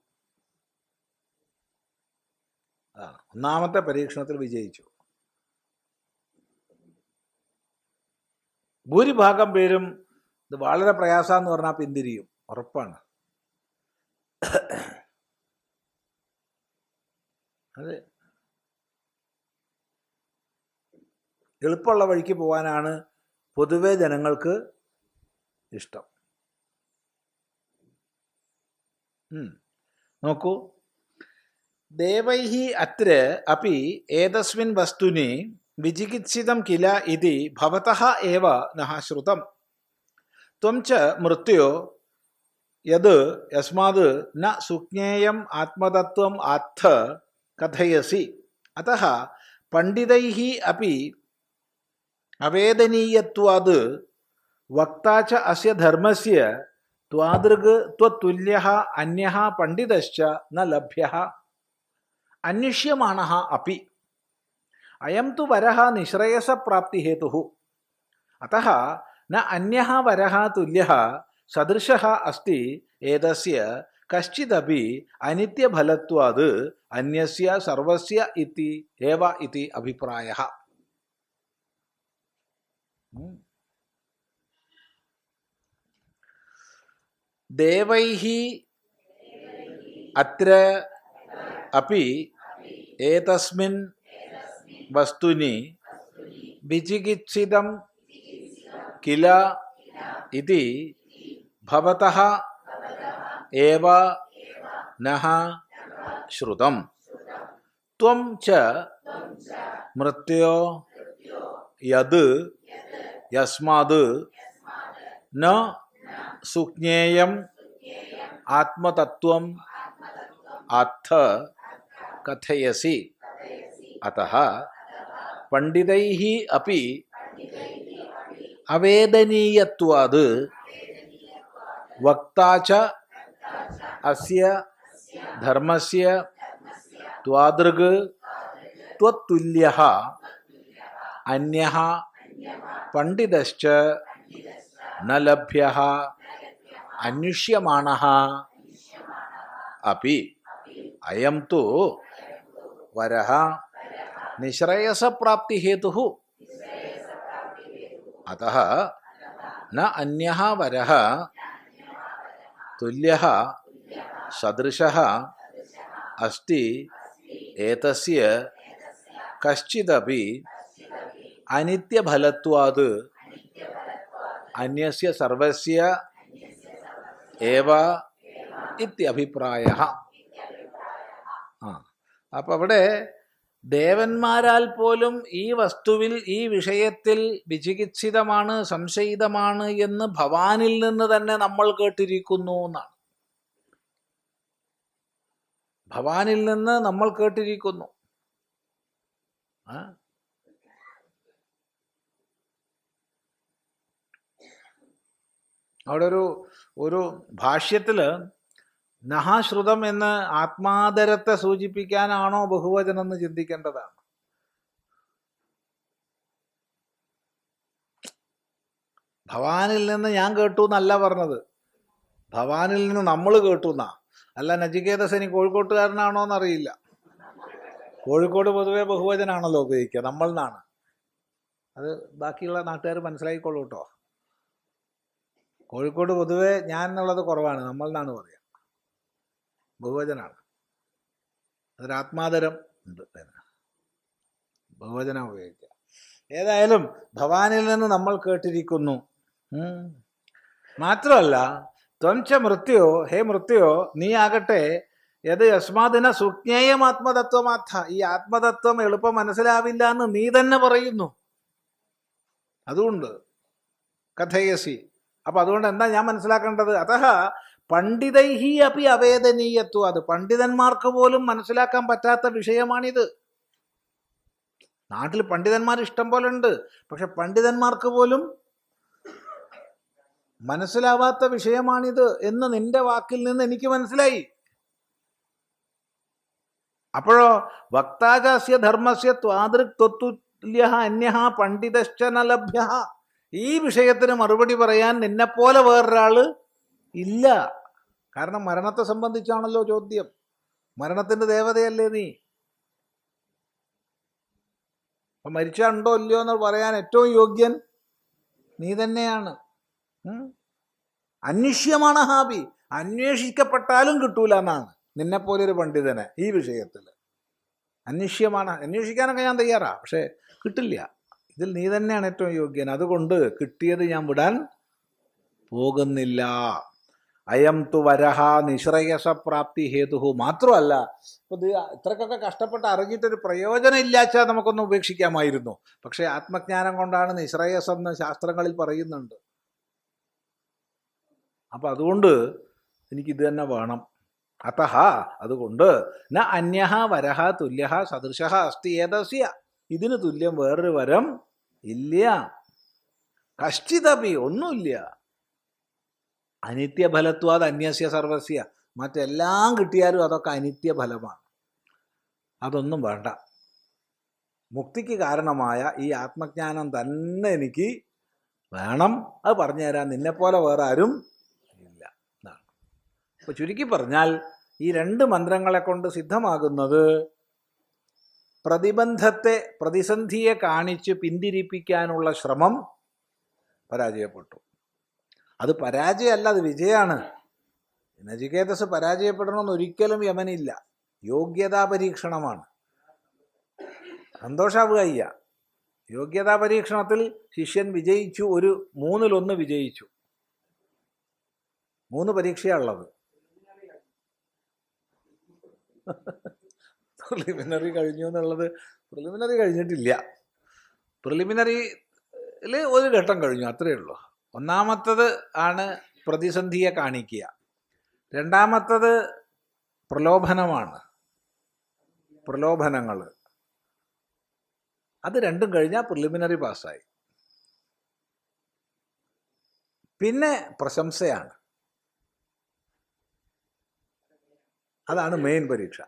ഒന്നാമത്തെ പരീക്ഷണത്തിൽ വിജയിച്ചു. ഭൂരിഭാഗം പേരും ഇത് വളരെ പ്രയാസമെന്ന് പറഞ്ഞാൽ പിന്തിരിയും, ഉറപ്പാണ്. അത് എളുപ്പമുള്ള വഴിക്ക് പോകാനാണ് പൊതുവെ ജനങ്ങൾക്ക് ഇഷ്ടം. നോക്കൂ, ദേവൈഹി അത്ര അപി ഏതസ്മിൻ വസ്തുനി വിചികിത്സിതം കില ഇതി ഭവതഃ ഏവ നഃ ശ്രുതം. ത്വം ച മൃത്യോ യത് യസ്മാത് ന സുജ്ഞേയം ആത്മതത്വം ആത്ഥ കഥയസി. അതഃ പണ്ഡിതൈഃ അപി അവേദനീയത്വാത് വക്താ ച അസ്യ ധർമ്മസ്യ ത്വാദൃഗ് ത്വതുല്യഃ അന്യഃ പണ്ഡിതശ്ച ന ലഭ്യഃ അന്വിഷ്യമാണഃ അപി. അയം തു വരഃ നിശ്രേയസപ്രാപ്തി ഹേതുഃ. അതഃ ന അന്യഃ വരഃ തുല്യഃ സദൃശഃ അസ്തി ഏതസ്യ കശ്ചിദപി അനിത്യഫലത്വാത് അന്യസ്യ സർവസ്യ ഇതി ഏവ ഇതി അഭിപ്രായഃ. ദേവൈഃ അത്ര അപി ഏതസ്മിൻ വസ്തുനി വിചികിത്സിതം കില ഇതി ഭവതഃ ഏവ നഃ ശ്രുതം. ത്വം ച മൃത്യോ യത് യസ്മാത് ന സുജ്ഞേയം ആത്മതത്വം അർത്ഥ കഥയസി. അതഃ പണ്ഡിതൈഃ അപി അവേദനീയത്വാത് വക്താ ച അസ്യ ധർമ്മസ്യ ത്വാദൃഗ് ത്വത്തുല്യഃ അന്യഃ പണ്ഡിതശ്ച ന ലഭ്യഃ അന്വിഷ്യമാണഃ അപി. അയം തു വരഃ നിശ്രേയസപ്രാപ്തിഹേതുഃ. അതഃ ന അന്യഃ വരഃ തുല്യഃ സദൃശഃ അസ്തി ഏതസ്യ കശ്ചിദപി അനിത്യഫലത്വാത് അന്യസ്യ സർവസ്യ ഏവ ഇത്യഭിപ്രായഃ. അപ്പം അവിടെ ദേവന്മാരാൽ പോലും ഈ വസ്തുവിൽ ഈ വിഷയത്തിൽ വിചികിത്സിതമാണ്, സംശയിതമാണ് എന്ന് ഭവാനിൽ നിന്ന് തന്നെ നമ്മൾ കേട്ടിരിക്കുന്നു എന്നാണ്. ഭവാനിൽ നിന്ന് നമ്മൾ കേട്ടിരിക്കുന്നു. അവിടെ ഒരു ഭാഷ്യത്തില് നഹാശ്രുതം എന്ന് ആത്മാദരത്തെ സൂചിപ്പിക്കാനാണോ ബഹുവചനം എന്ന് ചിന്തിക്കേണ്ടതാണ്. ഭവാനിൽ നിന്ന് ഞാൻ കേട്ടു എന്നല്ല പറഞ്ഞത്, ഭവാനിൽ നിന്ന് നമ്മൾ കേട്ടു എന്നാ. അല്ല നചികേതസനി കോഴിക്കോട്ടുകാരനാണോ എന്നറിയില്ല. കോഴിക്കോട് പൊതുവെ ബഹുവചനാണല്ലോ ഉപയോഗിക്കുക, നമ്മൾ എന്നാണ്. അത് ബാക്കിയുള്ള നാട്ടുകാർ മനസ്സിലാക്കിക്കൊള്ളൂ കേട്ടോ. കോഴിക്കോട് പൊതുവെ ഞാൻ എന്നുള്ളത് കുറവാണ്, നമ്മൾ എന്നാണ് പറയുക, ബഹുവചനാണ്. അതൊരാത്മാതരം ഉണ്ട്, ബഹുവചനം ഉപയോഗിക്കുക. ഏതായാലും ഭവാനിൽ നിന്ന് നമ്മൾ കേട്ടിരിക്കുന്നു. മാത്രമല്ല ത്വം ച മൃത്യോ, ഹേ മൃത്യോ നീ ആകട്ടെ, യത് യസ്മാദിന സുജ്ഞേയം ആത്മതത്വമാർത്ഥ, ഈ ആത്മതത്വം എളുപ്പം മനസ്സിലാവില്ല എന്ന് നീ തന്നെ പറയുന്നു. അതുകൊണ്ട് കഥയസി. അപ്പൊ അതുകൊണ്ട് എന്താ ഞാൻ മനസ്സിലാക്കേണ്ടത്? അതഃ പണ്ഡിതൈഹി അപി അവേദനീയത്വം, അത് പണ്ഡിതന്മാർക്ക് പോലും മനസ്സിലാക്കാൻ പറ്റാത്ത വിഷയമാണിത്. നാട്ടിൽ പണ്ഡിതന്മാർ ഇഷ്ടം പോലെ ഉണ്ട്, പക്ഷെ പണ്ഡിതന്മാർക്ക് പോലും മനസ്സിലാവാത്ത വിഷയമാണിത് എന്ന് നിന്റെ വാക്കിൽ നിന്ന് എനിക്ക് മനസ്സിലായി. അപ്പോഴോ വക്താചാസ്യ ധർമ്മസ്യ ത്വാദൃക് ത്വത്തുല്യഃ അന്യഃ പണ്ഡിതശ്ച ന ലഭ്യഃ, ഈ വിഷയത്തിന് മറുപടി പറയാൻ നിന്നെപ്പോലെ വേറൊരാള് ഇല്ല. കാരണം മരണത്തെ സംബന്ധിച്ചാണല്ലോ ചോദ്യം. മരണത്തിന്റെ ദേവതയല്ലേ നീ. അപ്പൊ മരിച്ചാ ഉണ്ടോ ഇല്ലയോ എന്ന് പറയാൻ ഏറ്റവും യോഗ്യൻ നീ തന്നെയാണ്. അന്വേഷ്യമാണ് ഹാബി, അന്വേഷിക്കപ്പെട്ടാലും കിട്ടൂല എന്നാണ് നിന്നെപ്പോലൊരു പണ്ഡിതനെ ഈ വിഷയത്തിൽ. അന്വേഷ്യമാണ്, അന്വേഷിക്കാനൊക്കെ ഞാൻ തയ്യാറാ, പക്ഷെ കിട്ടില്ല. ഇതിൽ നീ തന്നെയാണ് ഏറ്റവും യോഗ്യൻ. അതുകൊണ്ട് കിട്ടിയത് ഞാൻ വിടാൻ പോകുന്നില്ല. അയം തു വരഹ നിശ്രേയസപ്രാപ്തി ഹേതു. മാത്രമല്ല ഇപ്പം ഇത് ഇത്രക്കൊക്കെ കഷ്ടപ്പെട്ട് അറിഞ്ഞിട്ടൊരു പ്രയോജനം ഇല്ലാച്ചാൽ നമുക്കൊന്ന് ഉപേക്ഷിക്കാമായിരുന്നു. പക്ഷെ ആത്മജ്ഞാനം കൊണ്ടാണ് നിശ്രേയസെന്ന് ശാസ്ത്രങ്ങളിൽ പറയുന്നുണ്ട്. അപ്പം അതുകൊണ്ട് എനിക്കിത് തന്നെ വേണം. അതഃ അതുകൊണ്ട് ന അന്യഃ വരഹ തുല്യഃ സദൃശഃ അസ്തി ഏതസ്യ, ഇതിന് തുല്യം വേറൊരു വരം ഇല്ല. കശ്ചിതപി ഒന്നുമില്ല. അനിത്യഫലത്വാത് അന്യസ്യ സർവസ്യ, മറ്റെല്ലാം കിട്ടിയാലും അതൊക്കെ അനിത്യഫലമാണ്. അതൊന്നും വേണ്ട. മുക്തിക്ക് കാരണമായ ഈ ആത്മജ്ഞാനം തന്നെ എനിക്ക് വേണം, അത് പറഞ്ഞു തരാൻ നിന്നെപ്പോലെ വേറെ ആരും ഇല്ല എന്നാണ്. അപ്പോൾ ചുരുക്കി പറഞ്ഞാൽ ഈ രണ്ട് മന്ത്രങ്ങളെ കൊണ്ട് സിദ്ധമാകുന്നത് പ്രതിസന്ധിയെ കാണിച്ച് പിന്തിരിപ്പിക്കാനുള്ള ശ്രമം പരാജയപ്പെട്ടു. അത് പരാജയമല്ല, അത് വിജയമാണ്. നചികേതസ് പരാജയപ്പെടണമെന്ന് ഒരിക്കലും യമനില്ല. യോഗ്യതാ പരീക്ഷണമാണ്. സന്തോഷാവുകയ്യ. യോഗ്യതാ പരീക്ഷണത്തിൽ ശിഷ്യൻ വിജയിച്ചു, 3/1 വിജയിച്ചു. 3 പരീക്ഷയുള്ളത്. പ്രിലിമിനറി കഴിഞ്ഞു എന്നുള്ളത് പ്രിലിമിനറി കഴിഞ്ഞിട്ടില്ല. പ്രിലിമിനറിയിൽ ഒരു ഘട്ടം കഴിഞ്ഞു, അത്രയേ ഉള്ളൂ. ഒന്നാമത്തത് ആണ് പ്രതിസന്ധിയെ കാണിക്കുക. രണ്ടാമത്തത് പ്രലോഭനമാണ്, പ്രലോഭനങ്ങൾ. അത് രണ്ടും കഴിഞ്ഞാൽ പ്രിലിമിനറി പാസ്സായി. പിന്നെ പ്രശംസയാണ്, അതാണ് മെയിൻ പരീക്ഷ.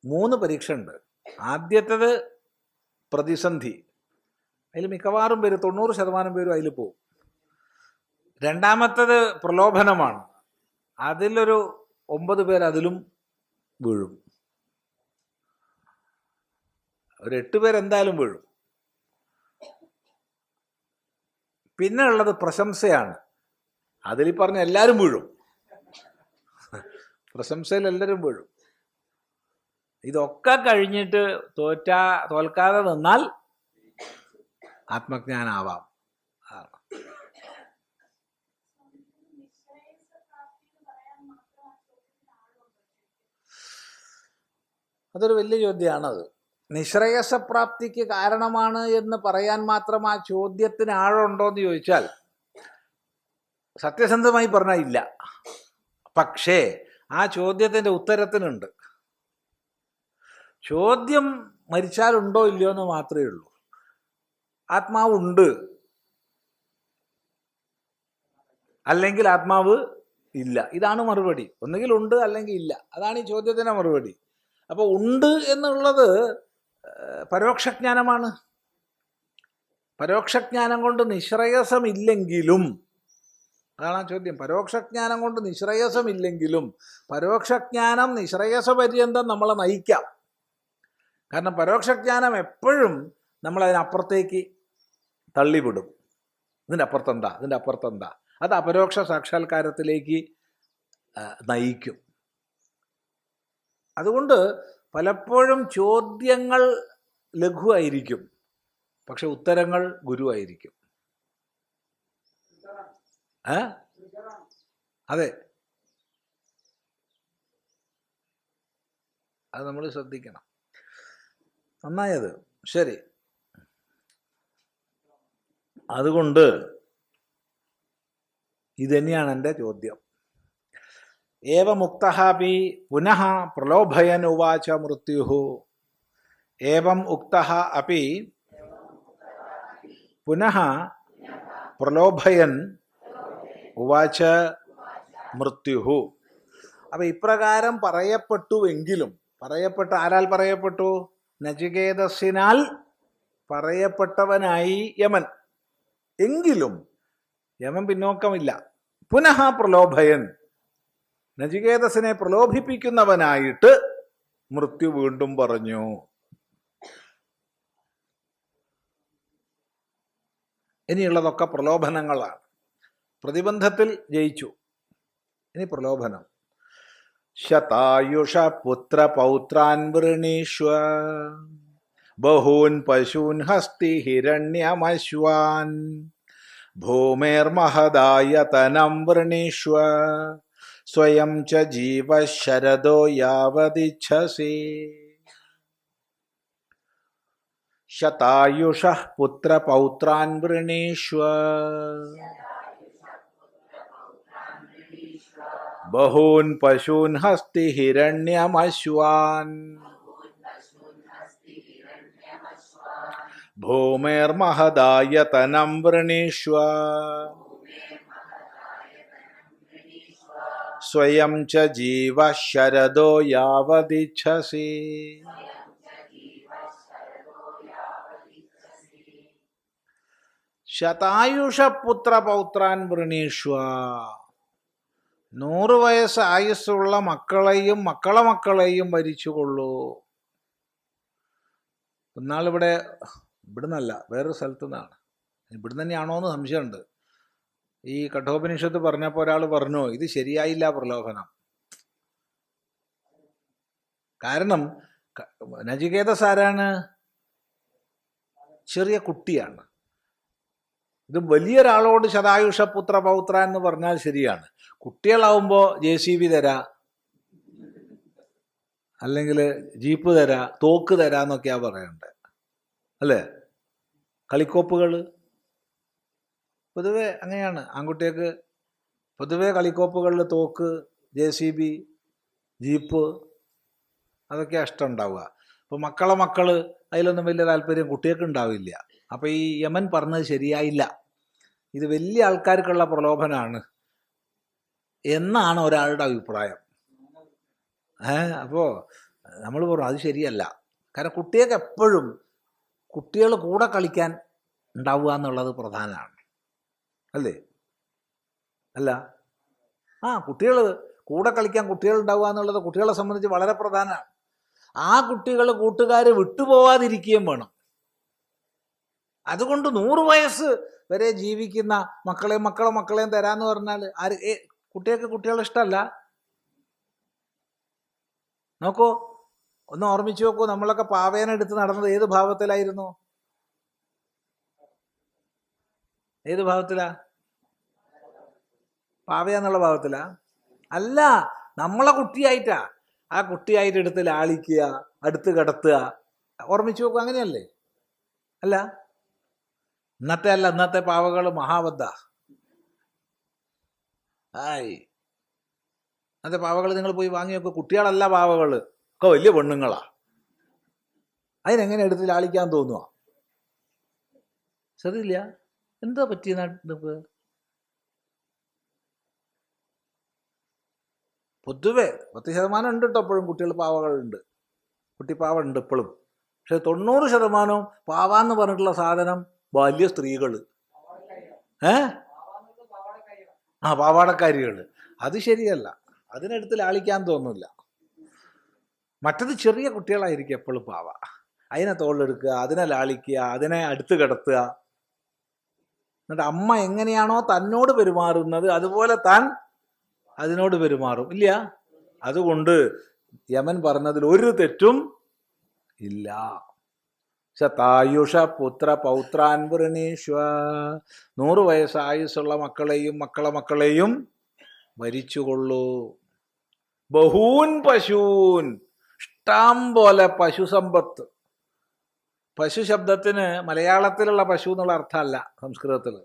3 പരീക്ഷ ഉണ്ട്. ആദ്യത്തേത് പ്രതിസന്ധി, അതിൽ മിക്കവാറും പേര് 90% പേരും അതിൽ പോവും. രണ്ടാമത്തേത് പ്രലോഭനമാണ്, അതിലൊരു 9 പേർ അതിലും വീഴും. ഒരു 8 പേരെന്തായാലും വീഴും. പിന്നെ ഉള്ളത് പ്രശംസയാണ്, അതിൽ പറഞ്ഞ എല്ലാവരും വീഴും. പ്രശംസയിൽ എല്ലാവരും വീഴും. ഇതൊക്കെ കഴിഞ്ഞിട്ട് തോൽക്കാതെ നിന്നാൽ ആത്മജ്ഞാനാവാം. അതൊരു വലിയ ചോദ്യമാണത്. നിശ്രേയസപ്രാപ്തിക്ക് കാരണമാണ് എന്ന് പറയാൻ മാത്രം ആ ചോദ്യത്തിന് ആഴമുണ്ടോ എന്ന് ചോദിച്ചാൽ സത്യസന്ധമായി പറഞ്ഞാൽ ഇല്ല. പക്ഷേ ആ ചോദ്യത്തിൻ്റെ ഉത്തരത്തിനുണ്ട്. ചോദ്യം മരിച്ചാലുണ്ടോ ഇല്ലയോ എന്ന് മാത്രമേ ഉള്ളൂ. ആത്മാവുണ്ട്, അല്ലെങ്കിൽ ആത്മാവ് ഇല്ല. ഇതാണ് മറുപടി. ഒന്നുകിൽ ഉണ്ട് അല്ലെങ്കിൽ ഇല്ല. അതാണ് ഈ ചോദ്യത്തിൻ്റെ മറുപടി. അപ്പോൾ ഉണ്ട് എന്നുള്ളത് പരോക്ഷജ്ഞാനമാണ്. പരോക്ഷജ്ഞാനം കൊണ്ട് നിശ്രേയസമില്ലെങ്കിലും, അതാണ് ആ ചോദ്യം. പരോക്ഷജ്ഞാനം കൊണ്ട് നിശ്രേയസമില്ലെങ്കിലും പരോക്ഷജ്ഞാനം നിശ്രേയസപര്യന്തം നമ്മളെ നയിക്കാം. കാരണം പരോക്ഷജ്ഞാനം എപ്പോഴും നമ്മളതിനപ്പുറത്തേക്ക് തള്ളിവിടും. ഇതിൻ്റെ അപ്പുറത്തെന്താ, ഇതിൻ്റെ അപ്പുറത്തെന്താ, അത് അപരോക്ഷ സാക്ഷാത്കാരത്തിലേക്ക് നയിക്കും. അതുകൊണ്ട് പലപ്പോഴും ചോദ്യങ്ങൾ ലഘുവായിരിക്കും, പക്ഷെ ഉത്തരങ്ങൾ ഗുരുവായിരിക്കും. അതെ, അത് നമ്മൾ ശ്രദ്ധിക്കണം. നന്നായത്. ശരി. അതുകൊണ്ട് ഇതന്നെയാണ് എൻ്റെ ചോദ്യം. ഏവമുക്തഃ അപി പുനഃ പ്രലോഭയൻ ഉവാച മൃത്യുഃ. ഏവം ഉക്തഃ അപി പുനഃ പ്രലോഭയൻ ഉവാച മൃത്യുഃ. അപ്പം ഇപ്രകാരം പറയപ്പെട്ടുവെങ്കിലും, ആരാൽ പറയപ്പെട്ടു? നചികേതസിനാൽ പറയപ്പെട്ടവനായി യമൻ. എങ്കിലും യമൻ പിന്നോക്കമില്ല. പുനഃ പ്രലോഭയൻ, നചികേതസിനെ പ്രലോഭിപ്പിക്കുന്നവനായിട്ട് മൃത്യു വീണ്ടും പറഞ്ഞു. ഇനിയുള്ളതൊക്കെ പ്രലോഭനങ്ങളാണ്. പ്രതിബന്ധത്തിൽ ജയിച്ചു, ഇനി പ്രലോഭനം. ശതായുഷ പുത്ര പൗത്രാൻ വൃണീഷ്വ ബഹൂൻ പശൂൻ ഹസ്തി ഹിരണ്യമശ്വാൻ ഭൂമേർമഹദായതനം വൃണീഷ്വ സ്വയം ച ജീവ ശരദോ യാവദിച്ഛസി. ശതായുഷ പുത്ര പൗത്രാൻ വൃണീഷ്വ ബഹൂൻ പശൂൻ ഹസ്തി ഹിരണ്യമശ്വാൻ ഭൂമേർമഹദായതനം വൃണീഷ്വ സ്വയം ച ജീവ ശരദോ യാവദിച്ഛസി. ശതായുഷപുത്ര പൗത്രാൻ വൃണീഷ്വ. 100 വയസ്സ് ആയുസ്സുള്ള മക്കളെയും മക്കളെ മക്കളെയും ഭരിച്ചുകൊള്ളൂ. ഇന്നാളിവിടെ ഇവിടുന്നല്ല, വേറൊരു സ്ഥലത്തു നിന്നാണ്. ഇവിടുന്ന് തന്നെയാണോ എന്ന് സംശയമുണ്ട്. ഈ കഠോപനിഷത്ത് പറഞ്ഞപ്പോൾ ഒരാൾ പറഞ്ഞു, ഇത് ശരിയായില്ല പ്രലോഭനം. കാരണം നചികേതസ് ആരാണ്? ചെറിയ കുട്ടിയാണ്. ഇത് വലിയൊരാളോട് ശതായുഷപുത്ര പൗത്ര എന്ന് പറഞ്ഞാൽ ശരിയാണ്. കുട്ടികളാവുമ്പോൾ JCB തരാ, അല്ലെങ്കിൽ ജീപ്പ് തരാ, തോക്ക് തരാന്നൊക്കെയാ പറയണ്ടേ, അല്ലേ? കളിക്കോപ്പുകൾ പൊതുവെ അങ്ങനെയാണ്. ആൺകുട്ടികൾക്ക് പൊതുവെ കളിക്കോപ്പുകളിൽ തോക്ക്, JCB, ജീപ്പ് അതൊക്കെ ഇഷ്ടം ഉണ്ടാവുക. അപ്പോൾ മക്കളെ മക്കള് അതിലൊന്നും വലിയ താല്പര്യം കുട്ടികൾക്ക് ഉണ്ടാവില്ല. അപ്പോൾ ഈ യമൻ പറഞ്ഞത് ശരിയായില്ല, ഇത് വലിയ ആൾക്കാർക്കുള്ള പ്രലോഭനമാണ് എന്നാണ് ഒരാളുടെ അഭിപ്രായം. അപ്പോൾ നമ്മൾ പറഞ്ഞു അത് ശരിയല്ല. കാരണം കുട്ടികൾക്ക് എപ്പോഴും കുട്ടികൾ കൂടെ കളിക്കാൻ ഉണ്ടാവുക എന്നുള്ളത് പ്രധാനമാണ്, അല്ലേ? അല്ല, കുട്ടികൾ കൂടെ കളിക്കാൻ കുട്ടികൾ ഉണ്ടാവുക എന്നുള്ളത് കുട്ടികളെ സംബന്ധിച്ച് വളരെ പ്രധാനമാണ്. ആ കുട്ടികൾ കൂട്ടുകാർ വിട്ടുപോവാതിരിക്കുകയും വേണം. അതുകൊണ്ട് 100 വയസ്സ് വരെ ജീവിക്കുന്ന മക്കളെയും മക്കളെയും തരാന്ന് പറഞ്ഞാൽ കുട്ടികളെ ഇഷ്ടമല്ല. നോക്കൂ, ഒന്ന് ഓർമ്മിച്ചു നോക്കൂ, നമ്മളൊക്കെ പാവേനെടുത്ത് നടന്നത് ഏത് ഭാവത്തിലായിരുന്നു? ഏത് ഭാവത്തിലാ? പാവയെന്നുള്ള ഭാവത്തിലാ? അല്ല, നമ്മളെ കുട്ടിയായിട്ടാ. ആ കുട്ടിയായിട്ട് എടുത്ത് ലാളിക്കുക, അടുത്ത് കിടത്തുക. ഓർമ്മിച്ചു നോക്കൂ, അങ്ങനെയല്ലേ? അല്ല, ഇന്നത്തെ പാവകൾ മഹാബദ്ധ. ഇന്നത്തെ പാവകൾ നിങ്ങൾ പോയി വാങ്ങി നോക്കുക. കുട്ടികളല്ല പാവകൾ, ഒക്കെ വലിയ പെണ്ണുങ്ങളാ. അതിനെങ്ങനെ എടുത്ത് ലാളിക്കാൻ തോന്നുക? ശരിയില്ല. എന്താ പറ്റിയ നാട്ടിൽ? പൊതുവെ 10% ഉണ്ട് കേട്ടോ, എപ്പോഴും കുട്ടികൾ പാവകളുണ്ട്, കുട്ടിപ്പാവുണ്ട് ഇപ്പോഴും. പക്ഷെ 90% പാവാന്ന് പറഞ്ഞിട്ടുള്ള സാധനം ബാല്യ സ്ത്രീകൾ, പാവാടക്കാരികൾ. അത് ശരിയല്ല, അതിനെടുത്ത് ലാളിക്കാൻ തോന്നില്ല. മറ്റത് ചെറിയ കുട്ടികളായിരിക്കും എപ്പോഴും പാവ. അതിനെ തോളിലെടുക്കുക, അതിനെ ലാളിക്കുക, അതിനെ അടുത്ത് കിടത്തുക. എന്നിട്ട് അമ്മ എങ്ങനെയാണോ തന്നോട് പെരുമാറുന്നത് അതുപോലെ താൻ അതിനോട് പെരുമാറും. ഇല്ല, അതുകൊണ്ട് യമൻ പറഞ്ഞതിൽ ഒരു തെറ്റും ഇല്ല. ശതായുഷ പുത്ര പൗത്രാൻ വൃണീഷ്വ. 100 വയസ്സ് ആയുസ്സുള്ള മക്കളെയും മക്കളെ മക്കളെയും ഭരിച്ചുകൊള്ളൂ. ബഹൂൻ പശൂൻ, ഇഷ്ടം പോലെ പശുസമ്പത്ത്. പശു ശബ്ദത്തിന് മലയാളത്തിലുള്ള പശു എന്നുള്ള അർത്ഥമല്ല സംസ്കൃതത്തിൽ.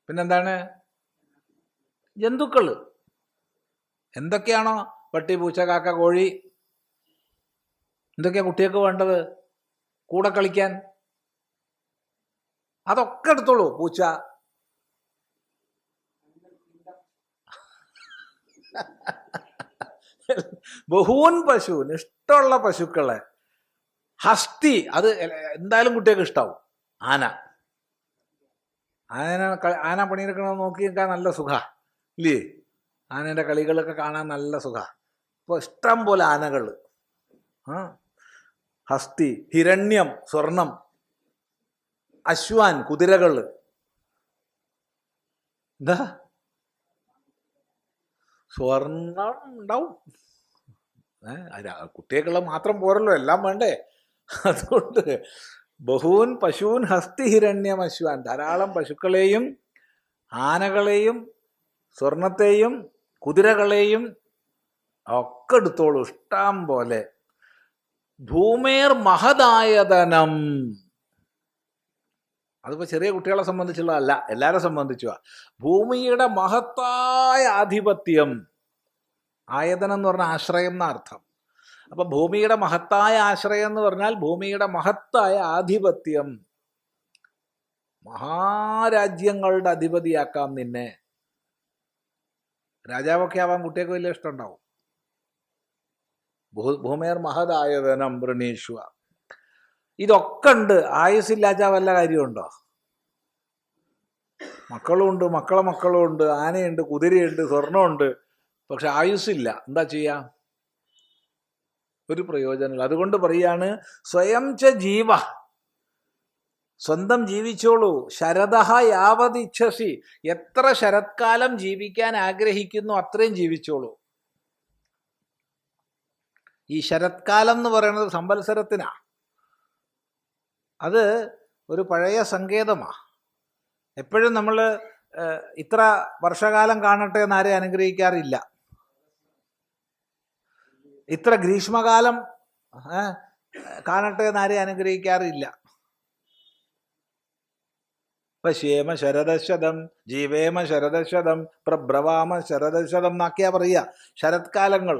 പിന്നെന്താണ്? ജന്തുക്കൾ എന്തൊക്കെയാണോ, പട്ടി, പൂച്ച, കാക്ക, കോഴി, എന്തൊക്കെയാ കുട്ടികൾക്ക് വേണ്ടത് കൂടെ കളിക്കാൻ? അതൊക്കെ എടുത്തോളൂ. പൂച്ച, ബഹൂൻ പശുവിന്, ഇഷ്ടമുള്ള പശുക്കളെ. ഹസ്തി, അത് എന്തായാലും കുട്ടികൾക്ക് ഇഷ്ടാവും. ആന പണിയെടുക്കണമെന്ന് നോക്കി നിൽക്കാൻ നല്ല സുഖ, ഇല്ലേ? ആനേൻ്റെ കളികളൊക്കെ കാണാൻ നല്ല സുഖ. ഇപ്പോൾ ഇഷ്ടം പോലെ ആനകൾ. ഹസ്തി, ഹിരണ്യം, സ്വർണം, അശ്വാൻ, കുതിരകൾ. എന്താ? സ്വർണം ഉണ്ടാവും. കുട്ടികൾക്കുള്ള മാത്രം പോരല്ലോ, എല്ലാം വേണ്ടേ? അതുകൊണ്ട് ബഹൂൻ പശൂൻ ഹസ്തി ഹിരണ്യം അശ്വാൻ, ധാരാളം പശുക്കളെയും ആനകളെയും സ്വർണത്തെയും കുതിരകളെയും ഒക്കെ എടുത്തോളൂ, ഇഷ്ടം പോലെ. ഭൂമേർ മഹദായതനം, അതിപ്പോൾ ചെറിയ കുട്ടികളെ സംബന്ധിച്ചുള്ളതല്ല, എല്ലാവരെ സംബന്ധിച്ചുവാ. ഭൂമിയുടെ മഹത്തായ ആധിപത്യം. ആയതനം എന്ന് പറഞ്ഞാൽ ആശ്രയം എന്ന അർത്ഥം. അപ്പൊ ഭൂമിയുടെ മഹത്തായ ആശ്രയം എന്ന് പറഞ്ഞാൽ ഭൂമിയുടെ മഹത്തായ ആധിപത്യം. മഹാരാജ്യങ്ങളുടെ അധിപതിയാക്കാം നിന്നെ. രാജാവൊക്കെ ആവാൻ കുട്ടിയൊക്കെ വലിയ ഇഷ്ടം ഉണ്ടാവും. ഭൂമേർ മഹദായതനം വൃണീഷ്വ. ഇതൊക്കെ ഉണ്ട്. ആയുസ്സില്ലാച്ച വല്ല കാര്യമുണ്ടോ? മക്കളുമുണ്ട്, മക്കളും ഉണ്ട്, ആനയുണ്ട്, കുതിരയുണ്ട്, സ്വർണ്ണമുണ്ട്, പക്ഷെ ആയുസ്സില്ല. എന്താ ചെയ്യാ? ഒരു പ്രയോജനമില്ല. അതുകൊണ്ട് പറയാണ് സ്വയം ച ജീവ, സ്വന്തം ജീവിച്ചോളൂ. ശരദഹ യാവതിച്ഛസി, എത്ര ശരത്കാലം ജീവിക്കാൻ ആഗ്രഹിക്കുന്നു അത്രയും ജീവിച്ചോളൂ. ഈ ശരത്കാലം എന്ന് പറയുന്നത് സംവത്സരത്തിനാ. അത് ഒരു പഴയ സങ്കേതമാണ്. എപ്പോഴും നമ്മൾ ഇത്ര വർഷകാലം കാണട്ടെ എന്നാരെ അനുഗ്രഹിക്കാറില്ല. ഇത്ര ഗ്രീഷ്മകാലം കാണട്ടെ എന്നാരെ അനുഗ്രഹിക്കാറില്ല. പശ്യേമ ശരദശതം ജീവേമ ശരദശതം പ്രബ്രവാമ ശരദശതം എന്നൊക്കെയാ പറയുക. ശരത്കാലങ്ങൾ,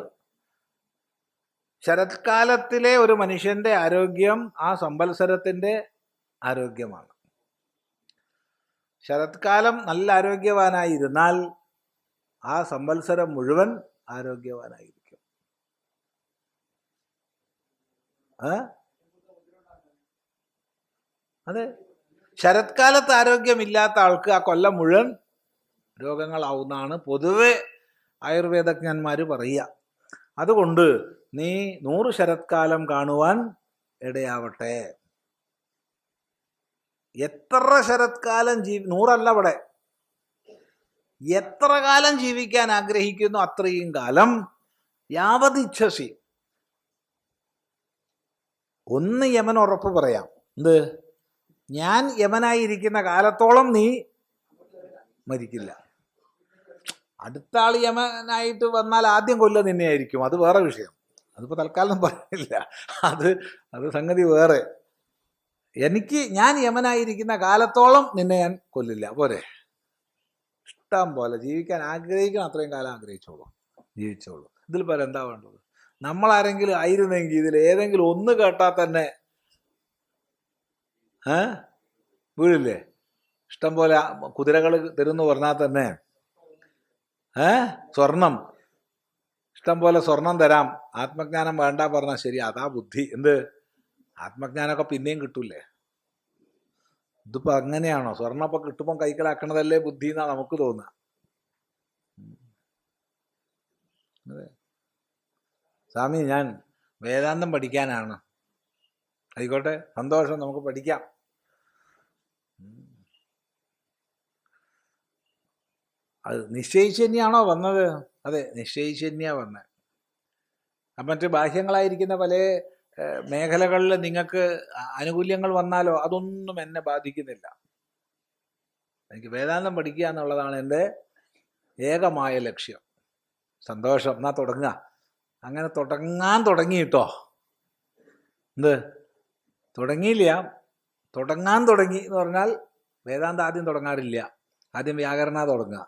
ശരത്കാലത്തിലെ ഒരു മനുഷ്യന്റെ ആരോഗ്യം ആ സംവത്സരത്തിന്റെ ആരോഗ്യമാണ്. ശരത്കാലം നല്ല ആരോഗ്യവാനായിരുന്നാൽ ആ സംവത്സരം മുഴുവൻ ആരോഗ്യവാനായിരിക്കും. അതെ, ശരത്കാലത്ത് ആരോഗ്യമില്ലാത്ത ആൾക്ക് ആ കൊല്ലം മുഴുവൻ രോഗങ്ങളാവുന്നതാണ് പൊതുവെ ആയുർവേദജ്ഞന്മാർ പറയുക. അതുകൊണ്ട് നീ 100 ശരത്കാലം കാണുവാൻ ഇടയാവട്ടെ. എത്ര ശരത്കാലം 100 അവിടെ, എത്ര കാലം ജീവിക്കാൻ ആഗ്രഹിക്കുന്നു അത്രയും കാലം യാവതിച്ഛസി. ഒന്ന് യമൻ ഉറപ്പ് പറയാം, എന്ത്? ഞാൻ യമനായിരിക്കുന്ന കാലത്തോളം നീ മരിക്കില്ല. അടുത്ത ആൾ യമനായിട്ട് വന്നാൽ ആദ്യം കൊല്ല നിന്നെയായിരിക്കും, അത് വേറെ വിഷയം. അതിപ്പോൾ തൽക്കാലം പറയില്ല, അത് സംഗതി വേറെ. ഞാൻ യമനായിരിക്കുന്ന കാലത്തോളം നിന്നെ ഞാൻ കൊല്ലില്ല. പോരെ? ഇഷ്ടം പോലെ ജീവിക്കാൻ ആഗ്രഹിക്കണം, അത്രയും കാലം ആഗ്രഹിച്ചോളൂ, ജീവിച്ചോളൂ. ഇതിൽ പോലെ എന്താ വേണ്ടത്? നമ്മളാരെങ്കിലും ആയിരുന്നെങ്കിൽ ഇതിൽ ഏതെങ്കിലും ഒന്ന് കേട്ടാൽ തന്നെ വീഴില്ലേ? ഇഷ്ടം പോലെ കുതിരകൾ തരുമെന്ന് പറഞ്ഞാൽ തന്നെ സ്വർണം, ഇഷ്ടം പോലെ സ്വർണം തരാം, ആത്മജ്ഞാനം വേണ്ട പറഞ്ഞാൽ ശരി, അതാ ബുദ്ധി. എന്ത്? ആത്മജ്ഞാനമൊക്കെ പിന്നെയും കിട്ടൂലേ? ഇതിപ്പോ അങ്ങനെയാണോ? സ്വർണ്ണപ്പൊ കിട്ടുമ്പോൾ കൈക്കലാക്കണതല്ലേ ബുദ്ധി എന്നാ നമുക്ക് തോന്നുക. സ്വാമി, ഞാൻ വേദാന്തം പഠിക്കാനാണ്. ആയിക്കോട്ടെ, സന്തോഷം, നമുക്ക് പഠിക്കാം. അത് നിശ്ചയിച്ച് തന്നെയാണോ വന്നത്? അതെ, നിശ്ചയിച്ച് തന്നെയാ വന്നത്. മറ്റ് ബാഹ്യങ്ങളായിരിക്കുന്ന പല മേഖലകളിൽ നിങ്ങൾക്ക് ആനുകൂല്യങ്ങൾ വന്നാലോ അതൊന്നും എന്നെ ബാധിക്കുന്നില്ല. എനിക്ക് വേദാന്തം പഠിക്കുക എന്നുള്ളതാണ് എൻ്റെ ഏകമായ ലക്ഷ്യം. സന്തോഷം, എന്നാ തുടങ്ങുക. അങ്ങനെ തുടങ്ങിയിട്ടോ. എന്ത്? തുടങ്ങിയില്ല, തുടങ്ങാൻ തുടങ്ങി എന്ന് പറഞ്ഞാൽ വേദാന്തം ആദ്യം തുടങ്ങാറില്ല. ആദ്യം വ്യാകരണ തുടങ്ങുക.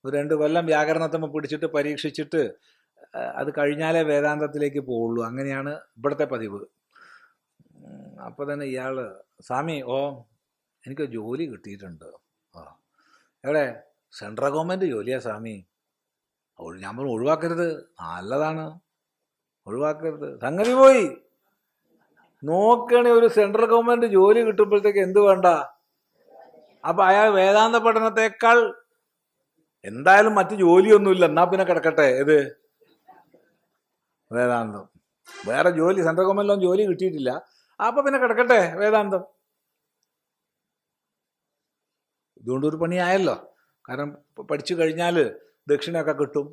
ഒരു 2 കൊല്ലം വ്യാകരണത്തിൽ പിടിച്ചിട്ട് പരീക്ഷിച്ചിട്ട് അത് കഴിഞ്ഞാലേ വേദാന്തത്തിലേക്ക് പോവുള്ളൂ. അങ്ങനെയാണ് ഇവിടുത്തെ പതിവ്. അപ്പോൾ തന്നെ ഇയാൾ, സ്വാമി, എനിക്ക് ജോലി കിട്ടിയിട്ടുണ്ട്. എവിടെ? സെൻട്രൽ ഗവൺമെൻറ് ജോലിയാ സ്വാമി. ഞാൻ പറഞ്ഞു ഒഴിവാക്കരുത്, നല്ലതാണ്, ഒഴിവാക്കരുത്. സംഗതി പോയി. നോക്കണേ, ഒരു സെൻട്രൽ ഗവൺമെൻറ് ജോലി കിട്ടുമ്പോഴത്തേക്ക് എന്ത് വേണ്ട? അപ്പം അയാൾ വേദാന്ത പഠനത്തെക്കാൾ എന്തായാലും മറ്റു ജോലിയൊന്നുമില്ല, എന്നാ പിന്നെ കിടക്കട്ടെ. ഏത്? വേദാന്തം. വേറെ ജോലി സെൻട്രൽ ഗവൺമെന്റിലൊന്നും ജോലി കിട്ടിയിട്ടില്ല, അപ്പൊ പിന്നെ കിടക്കട്ടെ വേദാന്തം. ഇതുകൊണ്ടൊരു പണിയായല്ലോ. കാരണം പഠിച്ചു കഴിഞ്ഞാൽ ദക്ഷിണയൊക്കെ കിട്ടും.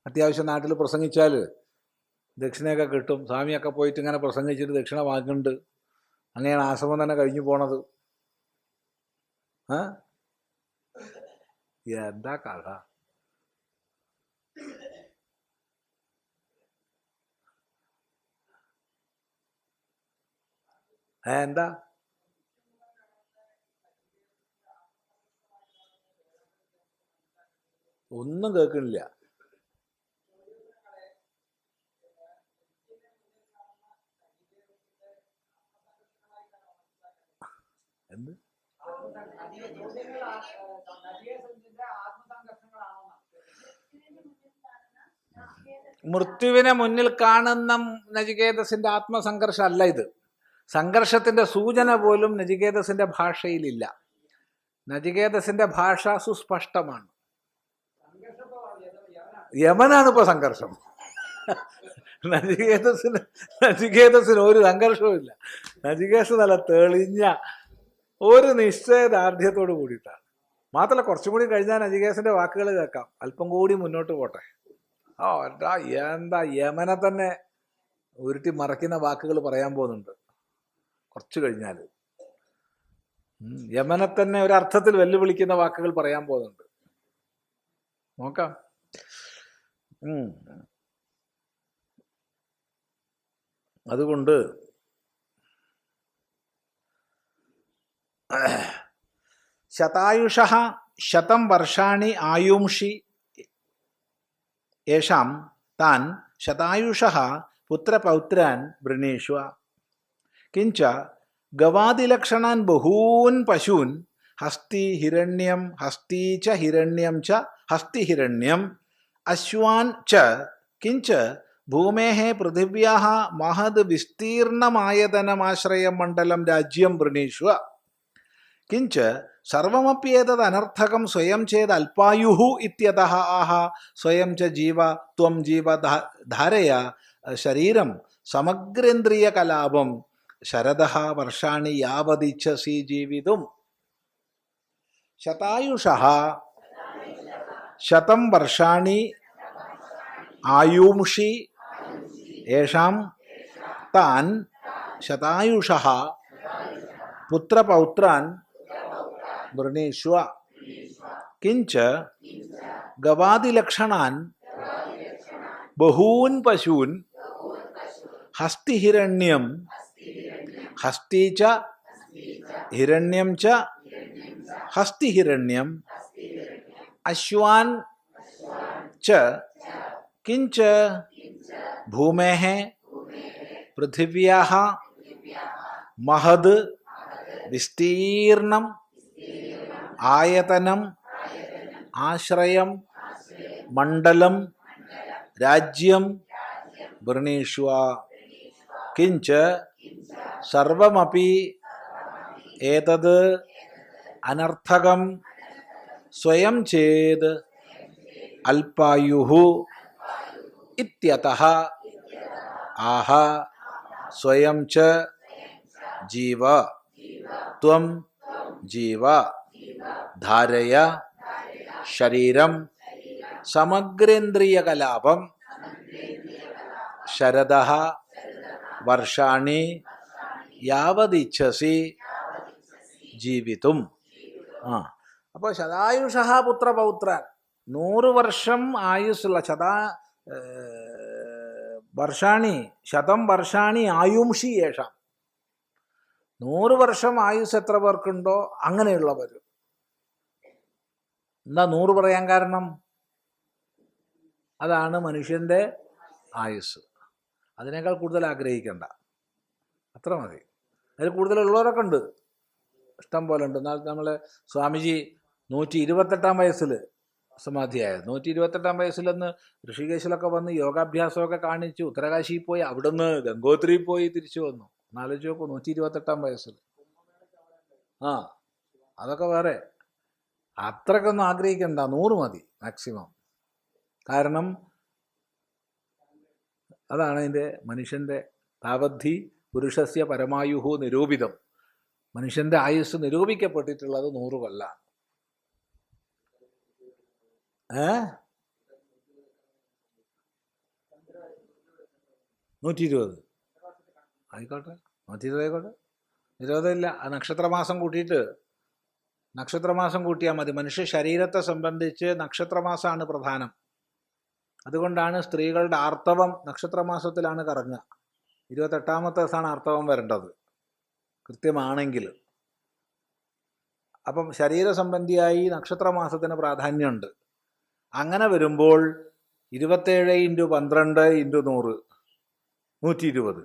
അത്യാവശ്യം നാട്ടിൽ പ്രസംഗിച്ചാൽ ദക്ഷിണയൊക്കെ കിട്ടും. സ്വാമിയൊക്കെ പോയിട്ട് ഇങ്ങനെ പ്രസംഗിച്ചിട്ട് ദക്ഷിണ വാങ്ങുന്നുണ്ട്. അങ്ങനെയാണ് ആശ്രമം തന്നെ കഴിഞ്ഞു പോണത്. എന്താ കഥ? എന്താ? ഒന്നും കേൾക്കണില്ല. എന്ത്? മൃത്യുവിനെ മുന്നിൽ കാണുന്ന നചികേതസിന്റെ ആത്മസംഘർഷം അല്ല ഇത്. സംഘർഷത്തിൻ്റെ സൂചന പോലും നചികേതസിൻ്റെ ഭാഷയിലില്ല. നചികേതസിൻ്റെ ഭാഷ സുസ്പഷ്ടമാണ്. യമനാണ് ഇപ്പോൾ സംഘർഷം. നചികേതസിന് ഒരു സംഘർഷവും ഇല്ല. നചികേതസ് നല്ല തെളിഞ്ഞ ഒരു നിശ്ചയദാർഢ്യത്തോട് കൂടിയിട്ടാണ്. മാത്രമല്ല കുറച്ചും കൂടി കഴിഞ്ഞാൽ നചികേതസിൻ്റെ വാക്കുകൾ കേൾക്കാം. അല്പം കൂടി മുന്നോട്ട് പോട്ടെ. എന്താ യമനെ തന്നെ ഉരുട്ടി മറയ്ക്കുന്ന വാക്കുകൾ പറയാൻ പോകുന്നുണ്ട് കുറച്ച് കഴിഞ്ഞാൽ. യമനെ തന്നെ ഒരർത്ഥത്തിൽ വെല്ലുവിളിക്കുന്ന വാക്കുകൾ പറയാൻ പോകുന്നുണ്ട്. നോക്കാം. അതുകൊണ്ട് ശതായുഷ ശതം വർഷാണി ആയുംഷി യേഷാം താൻ ശതായുഷ പുത്രപൗത്രാൻ വൃണീഷ്വ കിഞ്ച ഗവാദിലക്ഷണാൻ ബഹൂൻ പശൂൻ ഹസ്തി ഹിരണ്യം ഹസ്തി ച ഹിരണ്യം ച ഹസ്തി ഹിരണ്യം അശ്വാൻ ച കിഞ്ച ഭൂമേഃ പൃഥിവ്യാഃ മഹദ് വിസ്തീർണമായതനമാശ്രയം മണ്ഡലം രാജ്യം വൃണീഷ്വ കിഞ്ച സർവമപ്യേതദ് അനർത്ഥകം സ്വയം ചേത് അല്പായുഃ ഇത്യതഃ ആഹ സ്വയം ച ജീവ ത്വം ജീവ ധാരയ ശരീരം സമഗ്രേന്ദ്രിയകലാപം ശരദഃ വർഷാണി യാവദിച്ഛസി ജീവിതും. ശതായുഷഃ ശതം വർഷാണി ആയുംഷി യേഷാം താൻ ശതായുഷഃ പുത്രപൗത്രാൻ വൃണീഷ്വ കിഞ്ച ഗവാദിലക്ഷണാൻ ബഹൂൻ പശൂൻ ഹസ്തിഹിരണ്യം ഹസ്തി ച ഹിരണ്യം ച ഹസ്തിഹിരണ്യം അശ്വാൻ ച കിഞ്ച ഭൂമേഃ പൃഥിവ്യാഃ മഹദ് വിസ്തീർണം ആയതനം ആശ്രയം മണ്ഡലം രാജ്യം വൃണീഷ്വ കിഞ്ച സർവമപി ഏതത് അനർത്ഥകം സ്വയം ചേത് അല്പായുഃ ഇത്യതഃ ആഹ സ്വയം ച ജീവ ത്വം ജീവ ധാരയ ശരീരം സമഗ്രേന്ദ്രിയകലാപം ശരദഃ വർഷാണി യാവദിച്ഛസി ജീവിതും. അപ്പോൾ ശതായുഷഃ പുത്രപൗത്രാൻ 100 വർഷം ആയുസ്സുള്ള വർഷാണി ശതം വർഷാണി ആയുംഷി യേഷാം 100 വർഷം ആയുസ് എത്ര പേർക്കുണ്ടോ അങ്ങനെയുള്ളവർ. എന്താ 100 പറയാൻ കാരണം? അതാണ് മനുഷ്യൻ്റെ ആയുസ്. അതിനേക്കാൾ കൂടുതൽ ആഗ്രഹിക്കണ്ട, അത്ര മതി. അതിൽ കൂടുതലുള്ളവരൊക്കെ ഉണ്ട്, ഇഷ്ടം പോലെ ഉണ്ട്. എന്നാൽ നമ്മൾ സ്വാമിജി 128 വയസ്സിൽ സമാധിയായത്. 128 വയസ്സിലൊന്ന് ഋഷികേശിലൊക്കെ വന്ന് യോഗാഭ്യാസമൊക്കെ കാണിച്ചു. ഉത്തരകാശിയിൽ പോയി, അവിടുന്ന് ഗംഗോത്രിയിൽ പോയി തിരിച്ചു വന്നു. എന്നാലോചിച്ച് നോക്കൂ, 128 വയസ്സിൽ. അതൊക്കെ വേറെ. അത്രക്കൊന്നും ആഗ്രഹിക്കണ്ട, 100 മതി മാക്സിമം. കാരണം അതാണ് അതിൻ്റെ മനുഷ്യൻ്റെ താവദ്ധി പുരുഷസ്യ പരമായുഹു നിരൂപിതം. മനുഷ്യൻ്റെ ആയുസ് നിരൂപിക്കപ്പെട്ടിട്ടുള്ളത് 100 കൊല്ലാണ്. 120 ആയിക്കോട്ടെ, 120 ആയിക്കോട്ടെ, വിരോധമില്ല. ആ നക്ഷത്രമാസം കൂട്ടിയാൽ മതി. മനുഷ്യ ശരീരത്തെ സംബന്ധിച്ച് നക്ഷത്രമാസമാണ് പ്രധാനം. അതുകൊണ്ടാണ് സ്ത്രീകളുടെ ആർത്തവം നക്ഷത്രമാസത്തിലാണ് കറങ്ങുക. 28ാമത്തെ ദിവസമാണ് ആർത്തവം വരേണ്ടത് കൃത്യമാണെങ്കിൽ. അപ്പം ശരീര സംബന്ധിയായി നക്ഷത്രമാസത്തിന് പ്രാധാന്യമുണ്ട്. അങ്ങനെ വരുമ്പോൾ 27 × 12 × 100 120.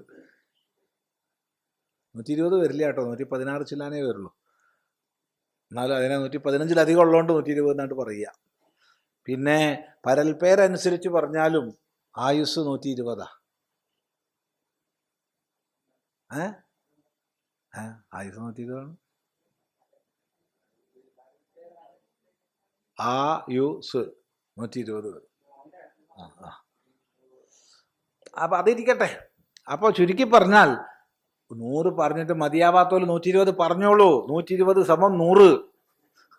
120 വരില്ല കേട്ടോ, 116 ചില്ലാനേ വരുള്ളൂ. എന്നാലും അതിനെ 115 ഉള്ളതുകൊണ്ട് 120 എന്നായിട്ട് പറയുക. പിന്നെ പരൽപ്പേരനുസരിച്ച് പറഞ്ഞാലും ആയുസ് 120. ആയുസ് 120 ആയുസ് 120. അപ്പൊ അതിരിക്കട്ടെ. അപ്പൊ ചുരുക്കി പറഞ്ഞാൽ 100 പറഞ്ഞിട്ട് മതിയാവാത്തോല് 120 പറഞ്ഞോളൂ. 120 = 100.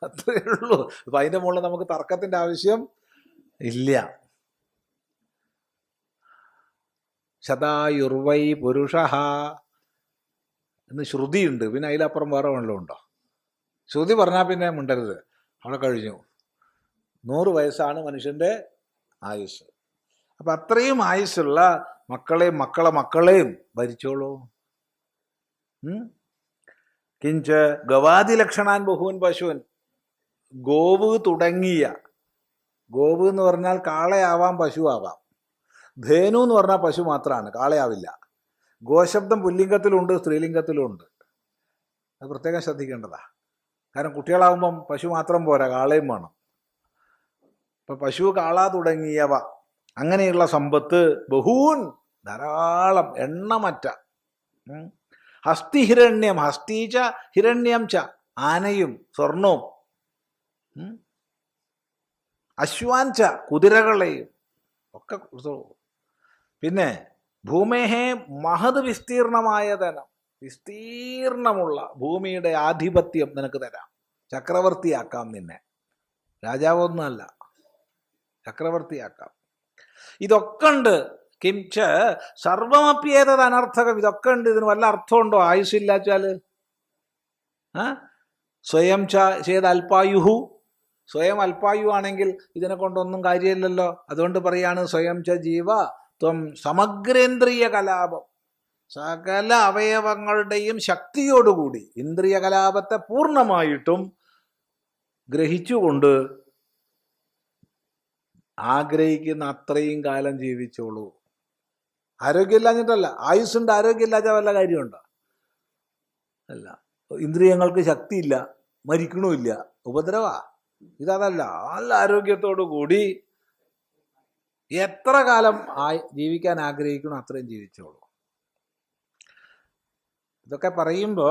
അത്രയേ ഉള്ളൂ. അപ്പൊ അതിന്റെ മുകളിൽ നമുക്ക് തർക്കത്തിന്റെ ആവശ്യം ഇല്ല. ശതായുർവൈ പുരുഷ എന്ന് ശ്രുതിയുണ്ട്. പിന്നെ അതിലപ്പുറം വേറെ വല്ലതും ഉണ്ടോ? ശ്രുതി പറഞ്ഞാൽ പിന്നെ മിണ്ടരുത്, അവിടെ കഴിഞ്ഞു. 100 വയസ്സാണ് മനുഷ്യന്റെ ആയുസ്. അപ്പൊ അത്രയും ആയുസ്സുള്ള മക്കളെയും മക്കളെയും ഭരിച്ചോളൂ. കിഞ്ച ഗവാദി ലക്ഷണാൻ ബഹുവൻ പശുവൻ. ഗോവ് തുടങ്ങിയ, ഗോവ് എന്ന് പറഞ്ഞാൽ കാളയാവാം പശുവാവാം. ധേനു എന്ന് പറഞ്ഞാൽ പശു മാത്രമാണ്, കാളയാവില്ല. ഗോശബ്ദം പുല്ലിംഗത്തിലുണ്ട്, സ്ത്രീലിംഗത്തിലുണ്ട്. അത് പ്രത്യേകം ശ്രദ്ധിക്കേണ്ടതാ. കാരണം കുട്ടികളാവുമ്പം പശു മാത്രം പോരാ, കാളയും വേണം. ഇപ്പൊ പശു, കാള തുടങ്ങിയവ, അങ്ങനെയുള്ള സമ്പത്ത് ബഹൂൻ, ധാരാളം, എണ്ണമറ്റ. ഹസ്തി ഹിരണ്യം, ഹസ്തീച്ച ഹിരണ്യം ച, ആനയും സ്വർണവും. അശ്വാൻ ച, കുതിരകളെയും ഒക്കെ. പിന്നെ ഭൂമേഹേ മഹത് വിസ്തീർണമായ ധനം, വിസ്തീർണമുള്ള ഭൂമിയുടെ ആധിപത്യം നിനക്ക് തരാം. ചക്രവർത്തിയാക്കാം നിന്നെ. രാജാവൊന്നുമല്ല, ചക്രവർത്തിയാക്കാം. ഇതൊക്കെ ഉണ്ട്. കിംച സർവമപ്യേതത് അനർത്ഥകം. ഇതൊക്കെ ഉണ്ട്. ഇതിന് വല്ല അർത്ഥമുണ്ടോ? ആയുസ്സില്ലാച്ചാല് സ്വയം ചെയ്ത് അൽപായുഹു. സ്വയം അൽപായു ആണെങ്കിൽ ഇതിനെ കൊണ്ടൊന്നും കാര്യമില്ലല്ലോ. അതുകൊണ്ട് പറയാണ് സ്വയം ച ജീവ ത്വം സമഗ്രേന്ദ്രിയ കലാപം. സകല അവയവങ്ങളുടെയും ശക്തിയോടുകൂടി ഇന്ദ്രിയ കലാപത്തെ പൂർണ്ണമായിട്ടും ഗ്രഹിച്ചുകൊണ്ട് ആഗ്രഹിക്കുന്ന അത്രയും കാലം ജീവിച്ചോളൂ. ആരോഗ്യമില്ലാഞ്ഞിട്ടല്ല, ആയുസ്സുണ്ട്, ആരോഗ്യമില്ലാത്ത വല്ല കാര്യമുണ്ടോ? അല്ല. ഇന്ദ്രിയങ്ങൾക്ക് ശക്തിയില്ല, മരിക്കണമില്ല, ഉപദ്രവാ. ഇതല്ല. നല്ല ആരോഗ്യത്തോടു കൂടി എത്ര കാലം ജീവിക്കാൻ ആഗ്രഹിക്കണോ അത്രയും ജീവിച്ചോളൂ. ഇതൊക്കെ പറയുമ്പോ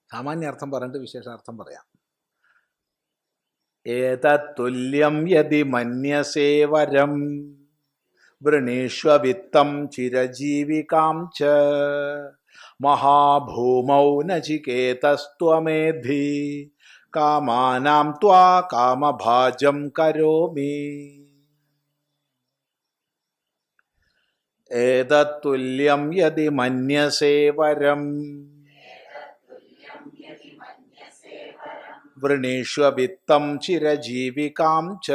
സാമാന്യ അർത്ഥം പറഞ്ഞിട്ട് വിശേഷാർത്ഥം പറയാം. ഏതത്തുല്യം യദി മന്യസേ വരം വൃണീഷ്വവിത്തം ചിരജീവികാം ച മഹാഭൂമൗ നചികേതസ്ത്വമേധി കാമാനാം ത്വാ കാമഭാജം കരോമി. ഏതത്തുല്യം യദി മന്യസേ വരം വൃണീഷ്വവിത്തം ചിരജീവികാം ച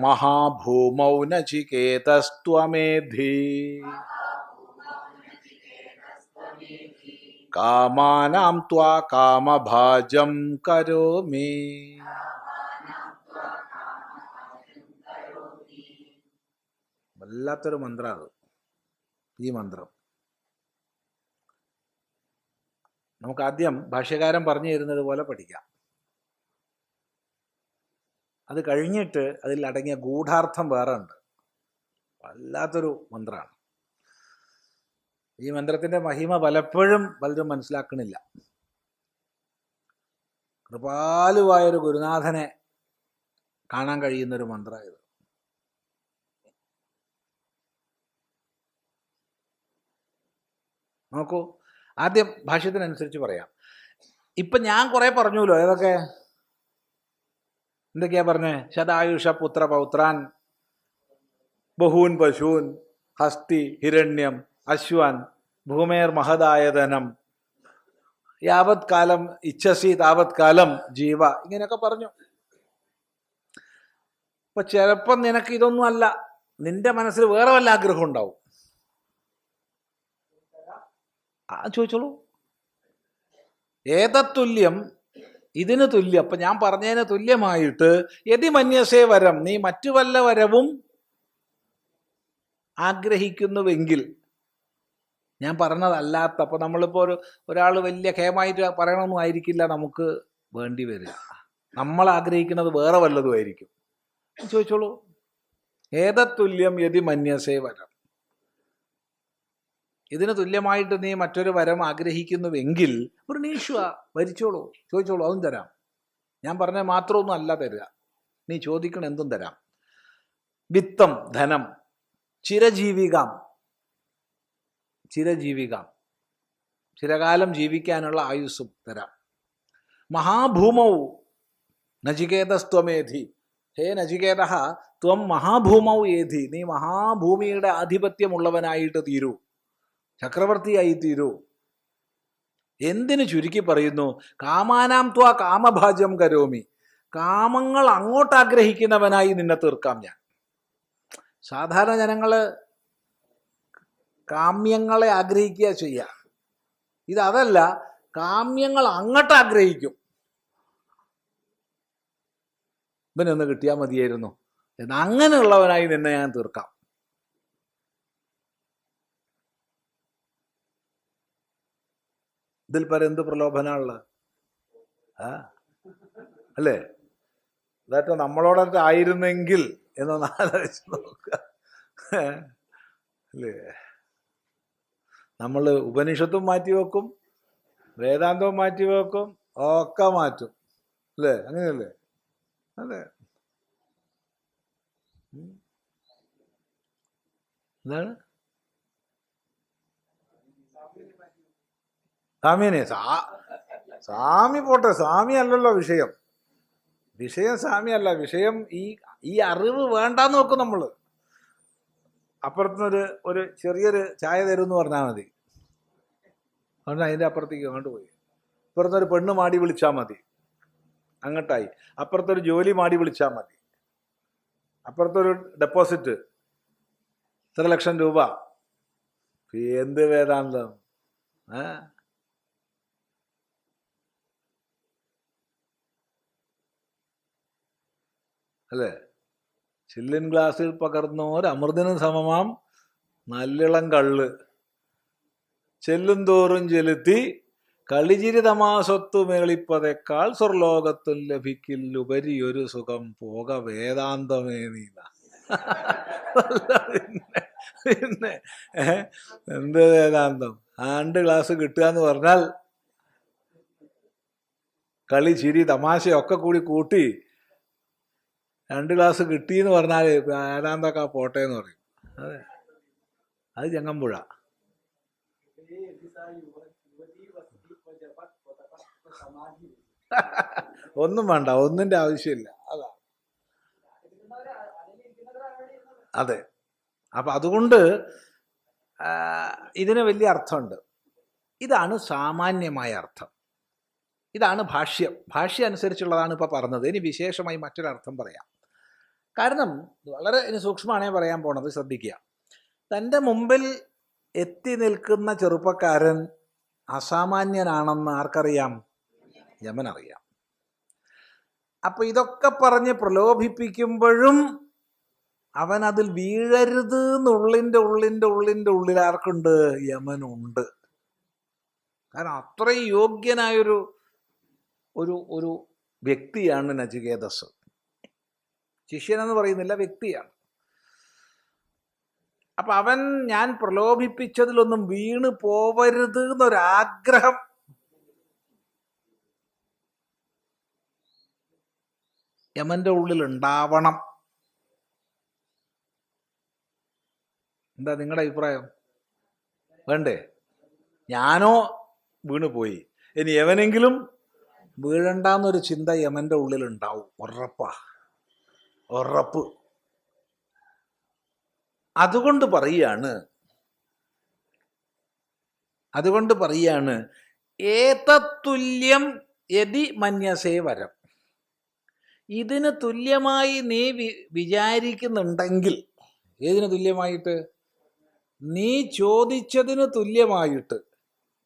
മഹാഭൂമൗ നചികേതസ്ത്വമേധി കാമാനാം ത്വാ കാമഭാജം കരോമി. വല്ലാത്തൊരു മന്ത്രമാണ് ഈ മന്ത്രം. നമുക്ക് ആദ്യം ഭാഷ്യകാരൻ പറഞ്ഞു തരുന്നത് പോലെ പഠിക്കാം. അത് കഴിഞ്ഞിട്ട് അതിൽ അടങ്ങിയ ഗൂഢാർത്ഥം വേറെ ഉണ്ട്. വല്ലാത്തൊരു മന്ത്രമാണ്. ഈ മന്ത്രത്തിന്റെ മഹിമ പലപ്പോഴും പലരും മനസ്സിലാക്കണില്ല. കൃപാലുവായൊരു ഗുരുനാഥനെ കാണാൻ കഴിയുന്നൊരു മന്ത്രം ഇത്. നോക്കൂ, ആദ്യം ഭാഷ്യത്തിനനുസരിച്ച് പറയാം. ഇപ്പൊ ഞാൻ കുറെ പറഞ്ഞല്ലോ. ഏതൊക്കെ? എന്തൊക്കെയാ പറഞ്ഞേ? ശതായുഷ പുത്ര പൗത്രാൻ, ബഹൂൻ പശൂൻ, ഹസ്തി ഹിരണ്യം, അശ്വാൻ, ഭൂമേർ മഹദായ ധനം, യാവത് കാലം ഇച്ഛസി താവത് കാലം ജീവ, ഇങ്ങനെയൊക്കെ പറഞ്ഞു. അപ്പൊ ചിലപ്പം നിനക്ക് ഇതൊന്നും അല്ല, നിന്റെ മനസ്സിൽ വേറെ വല്ല ആഗ്രഹം ഉണ്ടാവും. ചോദിച്ചോളൂ. ഏതത്തുല്യം, ഇതിന് തുല്യം. അപ്പൊ ഞാൻ പറഞ്ഞതിന് തുല്യമായിട്ട് യതി മന്യസേ വരം, നീ മറ്റു വല്ല വരവും ആഗ്രഹിക്കുന്നുവെങ്കിൽ, ഞാൻ പറഞ്ഞതല്ലാത്ത. അപ്പൊ നമ്മളിപ്പോ ഒരാൾ വലിയ ഖേമായിട്ട് പറയണമെന്നും ആയിരിക്കില്ല നമുക്ക് വേണ്ടി വരിക. നമ്മൾ ആഗ്രഹിക്കുന്നത് വേറെ വല്ലതും ആയിരിക്കും. ചോദിച്ചോളൂ. ഏതത്തുല്യം യതി മന്യസേ വരം. ഇതിന് തുല്യമായിട്ട് നീ മറ്റൊരു വരം ആഗ്രഹിക്കുന്നുവെങ്കിൽ വൃണീഷ്വ, വരിച്ചോളൂ, ചോദിച്ചോളൂ, അതും തരാം. ഞാൻ പറഞ്ഞ മാത്രമൊന്നും അല്ല തരിക, നീ ചോദിക്കണം എന്തും തരാം. വിത്തം, ധനം, ചിരജീവികാം, ചിരകാലം ജീവിക്കാനുള്ള ആയുസ്സും തരാം. മഹാഭൂമൗ നചികേതസ്ത്വമേധി, ഹേ നചികേത, ത്വം മഹാഭൂമൗ ഏധി, നീ മഹാഭൂമിയുടെ ആധിപത്യമുള്ളവനായിട്ട് തീരൂ, ചക്രവർത്തിയായി തീരൂ. എന്തിനു ചുരുക്കി പറയുന്നു? കാമാനാം ത്വാ കാമഭാജ്യം കരോമി, കാമങ്ങൾ അങ്ങോട്ട് ആഗ്രഹിക്കുന്നവനായി നിന്നെ തീർക്കാം ഞാൻ. സാധാരണ ജനങ്ങള് കാമ്യങ്ങളെ ആഗ്രഹിക്കുക ചെയ്യുക, ഇതല്ല, കാമ്യങ്ങൾ അങ്ങോട്ട് ആഗ്രഹിക്കും. ഇവനൊന്ന് കിട്ടിയാൽ മതിയായിരുന്നു എന്ന്, അങ്ങനെയുള്ളവനായി നിന്നെ ഞാൻ തീർക്കാം. ഇതിൽ പരം എന്ത് പ്രലോഭനമുള്ള അല്ലേ? ഇതായിട്ട് നമ്മളോടൊക്കെ ആയിരുന്നെങ്കിൽ എന്നൊന്ന് ആലോചിച്ച് നോക്കുക അല്ലേ? നമ്മൾ ഉപനിഷത്തും മാറ്റിവെക്കും, വേദാന്തവും മാറ്റിവെക്കും, ഒക്കെ മാറ്റും അല്ലേ? അങ്ങനെയല്ലേ? അതെ. എന്താണ് സ്വാമിനെ? സ്വാമി പോട്ടെ, സ്വാമി അല്ലല്ലോ വിഷയം. വിഷയം സ്വാമി അല്ല, വിഷയം ഈ അറിവ് വേണ്ടാന്ന് നോക്കും നമ്മള്. അപ്പുറത്തുനിന്നൊരു ഒരു ചെറിയൊരു ചായ തരുമെന്ന് പറഞ്ഞാൽ മതി, അതുകൊണ്ട് അതിൻ്റെ അപ്പുറത്തേക്ക് അങ്ങോട്ട് പോയി. ഇപ്പുറത്തൊരു പെണ്ണ് മാടി വിളിച്ചാൽ മതി, അങ്ങോട്ടായി. അപ്പുറത്തൊരു ജോലി മാടി വിളിച്ചാൽ മതി, അപ്പുറത്തൊരു ഡെപ്പോസിറ്റ് ഇത്ര ലക്ഷം രൂപ. എന്ത് വേദാന്തം അല്ലേ? ചില്ലിൻ ഗ്ലാസ്സിൽ പകർന്നോർ അമൃതിന് സമമാം നല്ലിളം കള്ള്, ചെല്ലും തോറും ചെലുത്തി കളിചിരി തമാസത്തു മേളിപ്പതേക്കാൾ സ്വർലോകത്തും ലഭിക്കില്ലുപരിയൊരു സുഖം പോക വേദാന്തമേ നീല. പിന്നെ എന്ത് വേദാന്തം? 2 ഗ്ലാസ് കിട്ടുക എന്ന് പറഞ്ഞാൽ കളി ചിരി തമാശയൊക്കെ കൂട്ടി 2 ഗ്ലാസ് കിട്ടിയെന്ന് പറഞ്ഞാൽ വേദാന്തൊക്കെ പോട്ടെ എന്ന് പറയും. അതെ, അത് ചങ്ങമ്പുഴ. ഒന്നും വേണ്ട, ഒന്നിന്റെ ആവശ്യമില്ല. അതാ അതെ. അപ്പൊ അതുകൊണ്ട് ഇതിന് വലിയ അർത്ഥമുണ്ട്. ഇതാണ് സാമാന്യമായ അർത്ഥം, ഇതാണ് ഭാഷ്യം അനുസരിച്ചുള്ളതാണ് ഇപ്പൊ പറഞ്ഞത്. ഇനി വിശേഷമായി മറ്റൊരർത്ഥം പറയാം. കാരണം വളരെ ഇനി സൂക്ഷ്മമാണേ പറയാൻ പോണത്, ശ്രദ്ധിക്കുക. തൻ്റെ മുമ്പിൽ എത്തി നിൽക്കുന്ന ചെറുപ്പക്കാരൻ അസാമാന്യനാണെന്ന് ആർക്കറിയാം? യമനറിയാം. അപ്പൊ ഇതൊക്കെ പറഞ്ഞ് പ്രലോഭിപ്പിക്കുമ്പോഴും അവൻ അതിൽ വീഴരുത് എന്നുള്ളിൻ്റെ ഉള്ളിൽ ആർക്കുണ്ട്? യമനുണ്ട്. കാരണം അത്രയും യോഗ്യനായൊരു ഒരു ഒരു വ്യക്തിയാണ് നചികേതസ്. ശിഷ്യനെന്ന് പറയുന്നില്ല, വ്യക്തിയാണ്. അപ്പൊ അവൻ ഞാൻ പ്രലോഭിപ്പിച്ചതിലൊന്നും വീണ് പോവരുത് എന്നൊരാഗ്രഹം യമന്റെ ഉള്ളിൽ ഉണ്ടാവണം. എന്താ നിങ്ങളുടെ അഭിപ്രായം? വേണ്ടേ? ഞാനോ വീണ് പോയി, ഇനി യവനെങ്കിലും വീഴണ്ടെന്നൊരു ചിന്ത യമന്റെ ഉള്ളിൽ ഉണ്ടാവും, ഉറപ്പ്. അതുകൊണ്ട് പറയാണ് ഏതത്തുല്യം യതി മന്യസേ വരം. ഇതിന് തുല്യമായി നീ വിചാരിക്കുന്നുണ്ടെങ്കിൽ, ഏതിന് തുല്യമായിട്ട്? നീ ചോദിച്ചതിന് തുല്യമായിട്ട്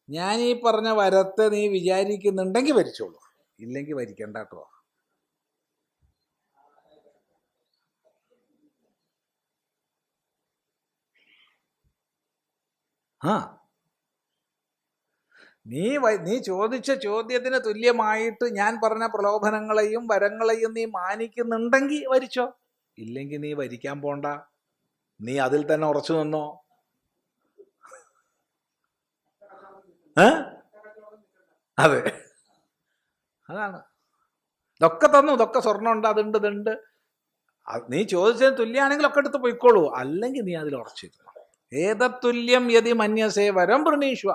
ഞാൻ ഈ പറഞ്ഞ വരത്തെ നീ വിചാരിക്കുന്നുണ്ടെങ്കിൽ വരിച്ചോളൂ, ഇല്ലെങ്കിൽ വരിക്കണ്ട കേട്ടോ. നീ ചോദിച്ച ചോദ്യത്തിന് തുല്യമായിട്ട് ഞാൻ പറഞ്ഞ പ്രലോഭനങ്ങളെയും വരങ്ങളെയും നീ മാനിക്കുന്നുണ്ടെങ്കിൽ വരിച്ചോ, ഇല്ലെങ്കിൽ നീ വരിക്കാൻ പോണ്ട, നീ അതിൽ തന്നെ ഉറച്ചു നിന്നോ. അതെ, അതാണ്. ഇതൊക്കെ തന്നു, ഇതൊക്കെ സ്വർണ്ണം ഉണ്ട്, അതുണ്ട്, ഇതുണ്ട്. നീ ചോദിച്ചതിന് തുല്യാണെങ്കിൽ ഒക്കെ എടുത്ത് പോയിക്കോളൂ, അല്ലെങ്കിൽ നീ അതിൽ ഉറച്ചിരുന്നു. ഏതത്തുല്യം യതി മന്യസേ വരം വൃണീഷ്വ.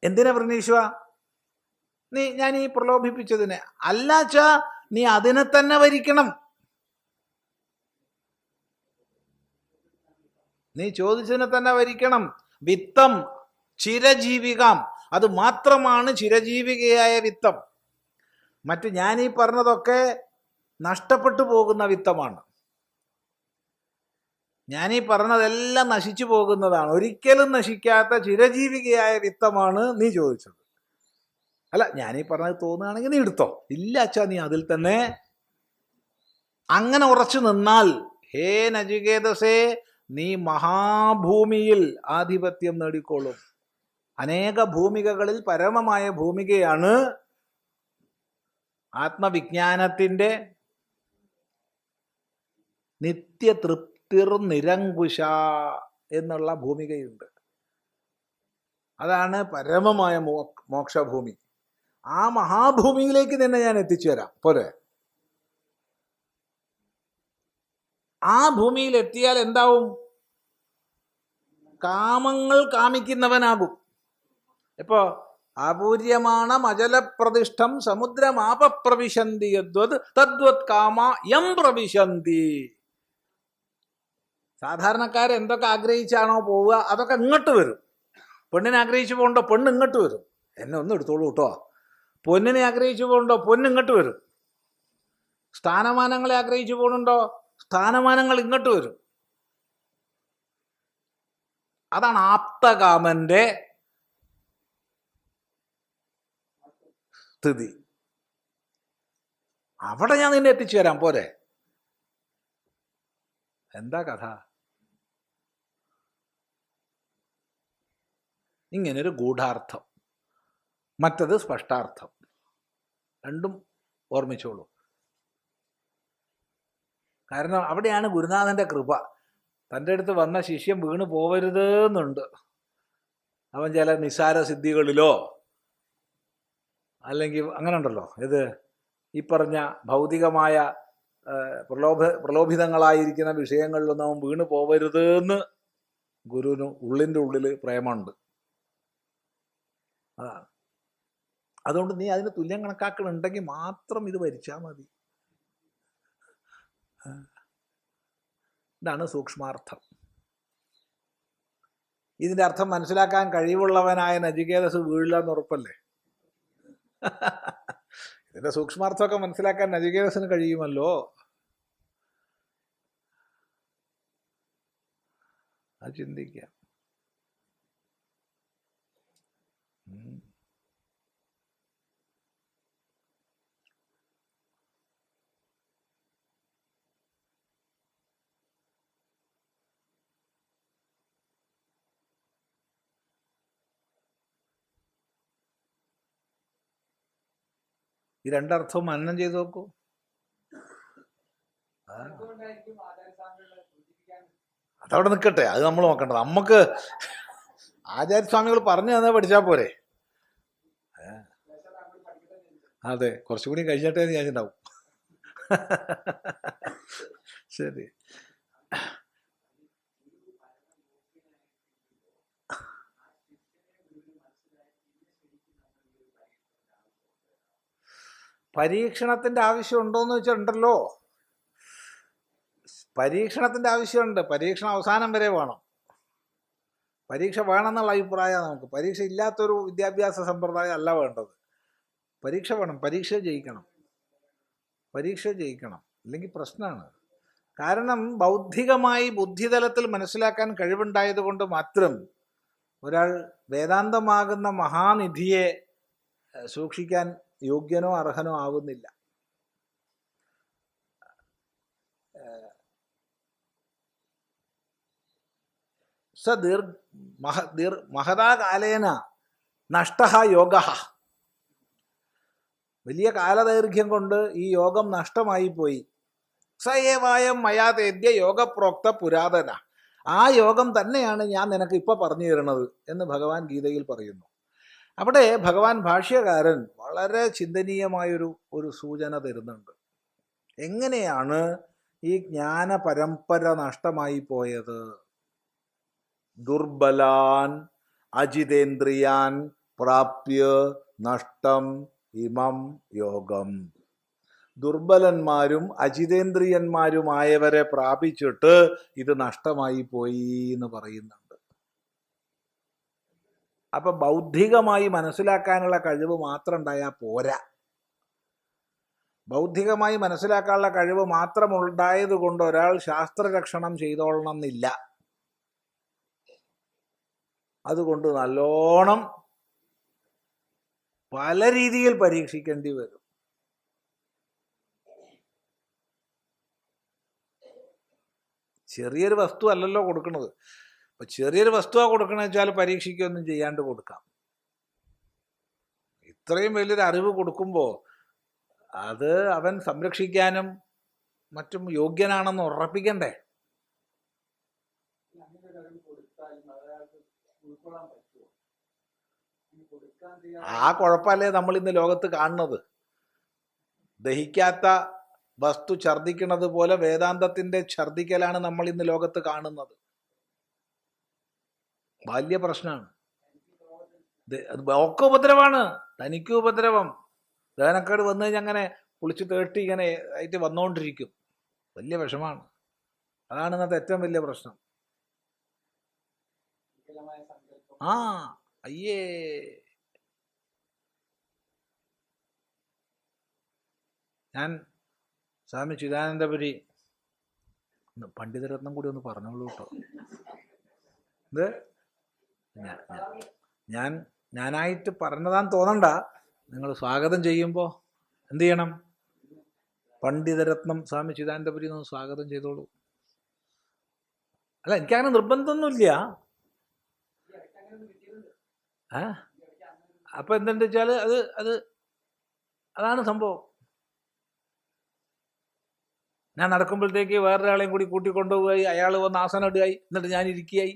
എന്തിനാ വൃണീഷ്വ? ഞാൻ ഈ പ്രലോഭിപ്പിച്ചതിനെ അല്ലാച്ചാ നീ അതിനെ തന്നെ വരിക്കണം. നീ ചോദിച്ചതിനെ തന്നെ വരിക്കണം. വിത്തം ചിരജീവികാം, അത് മാത്രമാണ് ചിരജീവികയായ വിത്തം. മറ്റ് ഞാനീ പറഞ്ഞതൊക്കെ നഷ്ടപ്പെട്ടു പോകുന്ന വിത്തമാണ്. ഞാനീ പറഞ്ഞതെല്ലാം നശിച്ചു പോകുന്നതാണ്. ഒരിക്കലും നശിക്കാത്ത ചിരജീവികയായ വിത്തമാണ് നീ ചോദിച്ചത്. അല്ല, ഞാനീ പറഞ്ഞത് തോന്നുകയാണെങ്കിൽ നീ എടുത്തോ, ഇല്ല അച്ഛാ നീ അതിൽ തന്നെ അങ്ങനെ ഉറച്ചു നിന്നാൽ, ഹേ നചികേതസേ, നീ മഹാഭൂമിയിൽ ആധിപത്യം നേടിക്കോളും. അനേക ഭൂമികകളിൽ പരമമായ ഭൂമികയാണ് ആത്മവിജ്ഞാനത്തിൻ്റെ നിത്യതൃപ്തിർ നിരങ്കുശ എന്നുള്ള ഭൂമികയുണ്ട്. അതാണ് പരമമായ മോക്ഷഭൂമി. ആ മഹാഭൂമിയിലേക്ക് തന്നെ ഞാൻ എത്തിച്ചു തരാം പോരെ. ആ ഭൂമിയിൽ എത്തിയാൽ എന്താവും? കാമങ്ങൾ കാമിക്കുന്നവനാകും. ഇപ്പോ അപൂര്യമാണ് അജലപ്രതിഷ്ഠം സമുദ്രമാപപ്രവിശന്തി യദ്വത് തദ്വത് കാമ യം പ്രവിശന്തി. സാധാരണക്കാരെന്തൊക്കെ ആഗ്രഹിച്ചാണോ പോവുക അതൊക്കെ ഇങ്ങോട്ട് വരും. പെണ്ണിനെ ആഗ്രഹിച്ചു പോകണ്ടോ, പെണ്ണ് ഇങ്ങോട്ട് വരും. എന്നെ ഒന്ന് എടുത്തോളൂ കേട്ടോ. പൊന്നിനെ ആഗ്രഹിച്ചു പോകണ്ടോ, പൊന്ന് ഇങ്ങോട്ട് വരും. സ്ഥാനമാനങ്ങളെ ആഗ്രഹിച്ചു പോകുന്നുണ്ടോ, സ്ഥാനമാനങ്ങൾ ഇങ്ങോട്ട് വരും. അതാണ് ആപ്തകാമന്റെ സ്ഥിതി. അവിടെ ഞാൻ നിന്നെ എത്തിച്ചു തരാം പോരെ. എന്താ കഥ? ഇങ്ങനൊരു ഗൂഢാർത്ഥം, മറ്റത് സ്പഷ്ടാർത്ഥം, രണ്ടും ഓർമ്മിച്ചോളൂ. കാരണം അവിടെയാണ് ഗുരുനാഥന്റെ കൃപ. തൻ്റെ അടുത്ത് വന്ന ശിഷ്യം വീണ് പോവരുത് എന്നുണ്ട്. അവൻ ചില നിസ്സാര സിദ്ധികളിലോ അല്ലെങ്കിൽ അങ്ങനെ ഉണ്ടല്ലോ, ഇത് ഈ പറഞ്ഞ ഭൗതികമായ പ്രലോഭിതങ്ങളായിരിക്കുന്ന വിഷയങ്ങളിലൊന്നും അവൻ വീണ് പോവരുത് എന്ന് ഗുരുവിന് ഉള്ളിൻ്റെ ഉള്ളിൽ പ്രേമുണ്ട്. അതാണ്. അതുകൊണ്ട് നീ അതിന് തുല്യം കണക്കാക്കണുണ്ടെങ്കിൽ മാത്രം ഇത് ഭരിച്ചാൽ മതി. ഇതാണ് സൂക്ഷ്മാർത്ഥം. ഇതിൻ്റെ അർത്ഥം മനസ്സിലാക്കാൻ കഴിവുള്ളവനായ നചികേതസ് വീഴില്ല എന്ന് ഉറപ്പല്ലേ? ഇതിൻ്റെ സൂക്ഷ്മാർത്ഥമൊക്കെ മനസ്സിലാക്കാൻ നചികേതസിന് കഴിയുമല്ലോ. അത് ചിന്തിക്കാം. ഈ രണ്ടർത്ഥവും മനനം ചെയ്ത് നോക്കൂ. അതവിടെ നിൽക്കട്ടെ, അത് നമ്മൾ നോക്കേണ്ടത്. നമുക്ക് ആചാര്യസ്വാമികൾ പറഞ്ഞു തന്നെ പഠിച്ചാൽ പോരെ. അതെ, കുറച്ചുകൂടി കഴിഞ്ഞിട്ടേ ഞാൻ ഉണ്ടാവും. ശരി. പരീക്ഷണത്തിൻ്റെ ആവശ്യം ഉണ്ടോയെന്ന് വെച്ചാൽ ഉണ്ടല്ലോ. പരീക്ഷണത്തിൻ്റെ ആവശ്യമുണ്ട്. പരീക്ഷണം അവസാനം വരെ വേണം. പരീക്ഷ വേണമെന്നുള്ള അഭിപ്രായമാണ് നമുക്ക്. പരീക്ഷ ഇല്ലാത്തൊരു വിദ്യാഭ്യാസ സമ്പ്രദായം അല്ല വേണ്ടത്. പരീക്ഷ വേണം, പരീക്ഷ ജയിക്കണം, പരീക്ഷ ജയിക്കണം, അല്ലെങ്കിൽ പ്രശ്നമാണ്. കാരണം ബൗദ്ധികമായി ബുദ്ധിതലത്തിൽ മനസ്സിലാക്കാൻ കഴിവുണ്ടായത് കൊണ്ട് മാത്രം ഒരാൾ വേദാന്തമാകുന്ന മഹാനിധിയെ സൂക്ഷിക്കാൻ യോഗ്യനോ അർഹനോ ആവുന്നില്ല. മഹതാകാലേന നഷ്ട യോഗ. വലിയ കാലദൈർഘ്യം കൊണ്ട് ഈ യോഗം നഷ്ടമായി പോയി. സയേവായം മയാതേദ്യ യോഗപ്രോക്ത പുരാതന. ആ യോഗം തന്നെയാണ് ഞാൻ നിനക്ക് ഇപ്പൊ പറഞ്ഞു തരുന്നത് എന്ന് ഭഗവാൻ ഗീതയിൽ പറയുന്നു. അവിടെ ഭഗവാൻ ഭാഷ്യകാരൻ വളരെ ചിന്തനീയമായൊരു സൂചന തരുന്നുണ്ട്. എങ്ങനെയാണ് ഈ ജ്ഞാന പരമ്പര നഷ്ടമായി പോയത്? ദുർബലാൻ അജിതേന്ദ്രിയാൻ പ്രാപ്യ നഷ്ടം ഇമം യോഗം. ദുർബലന്മാരും അജിതേന്ദ്രിയന്മാരുമായവരെ പ്രാപിച്ചിട്ട് ഇത് നഷ്ടമായി പോയി എന്ന് പറയുന്നുണ്ട്. അപ്പൊ ബൗദ്ധികമായി മനസ്സിലാക്കാനുള്ള കഴിവ് മാത്രം ഉണ്ടായാൽ പോരാ. ബൗദ്ധികമായി മനസ്സിലാക്കാനുള്ള കഴിവ് മാത്രം ഉണ്ടായത് കൊണ്ട് ഒരാൾ ശാസ്ത്രരക്ഷണം ചെയ്തോളണം എന്നില്ല. അതുകൊണ്ട് നല്ലോണം പല രീതിയിൽ പരീക്ഷിക്കേണ്ടി വരും. ചെറിയൊരു വസ്തു അല്ലല്ലോ കൊടുക്കുന്നത്. അപ്പൊ ചെറിയൊരു വസ്തുവാ കൊടുക്കണമെന്ന് വെച്ചാൽ പരീക്ഷിക്കുകയൊന്നും ചെയ്യാണ്ട് കൊടുക്കാം. ഇത്രയും വലിയൊരു അറിവ് കൊടുക്കുമ്പോൾ അത് അവൻ സംരക്ഷിക്കാനും മറ്റും യോഗ്യനാണെന്ന് ഉറപ്പിക്കണ്ടേ? ആ കുഴപ്പമല്ലേ നമ്മൾ ഇന്ന് ലോകത്ത് കാണുന്നത്. ദഹിക്കാത്ത വസ്തു ഛർദിക്കുന്നത് പോലെ വേദാന്തത്തിന്റെ ഛർദിക്കലാണ് നമ്മൾ ഇന്ന് ലോകത്ത് കാണുന്നത്. വലിയ പ്രശ്നമാണ്. ഒക്കെ ഉപദ്രവമാണ്. തനിക്കും ഉപദ്രവം. ദഹനക്കേട് വന്നു കഴിഞ്ഞാൽ അങ്ങനെ കുളിച്ച് തേട്ടി ഇങ്ങനെ ആയിട്ട് വന്നുകൊണ്ടിരിക്കും. വലിയ വിഷമാണ്. അതാണ് ഇന്നത്തെ ഏറ്റവും വലിയ പ്രശ്നം. ആ അയ്യേ, ഞാൻ സ്വാമി ചിദാനന്ദപുരി പണ്ഡിതരത്നം കൂടി ഒന്ന് പറഞ്ഞോളൂ കേട്ടോ. ഇത് ഞാനായിട്ട് പറഞ്ഞതാന്ന് തോന്നണ്ട. നിങ്ങൾ സ്വാഗതം ചെയ്യുമ്പോൾ എന്ത് ചെയ്യണം? പണ്ഡിതരത്നം സ്വാമി ചിദാനന്ദപുരി ഒന്ന് സ്വാഗതം ചെയ്തോളൂ. അല്ല, എനിക്കങ്ങനെ നിർബന്ധമൊന്നുമില്ല. അപ്പൊ എന്തെന്ന് വെച്ചാൽ അതാണ് സംഭവം. ഞാൻ നടക്കുമ്പോഴത്തേക്ക് വേറൊരാളെയും കൂടി കൂട്ടിക്കൊണ്ടുപോയി അയാൾ വന്ന് ആസനം ഇടുകയായി, എന്നിട്ട് ഞാൻ ഇരിക്കുകയായി.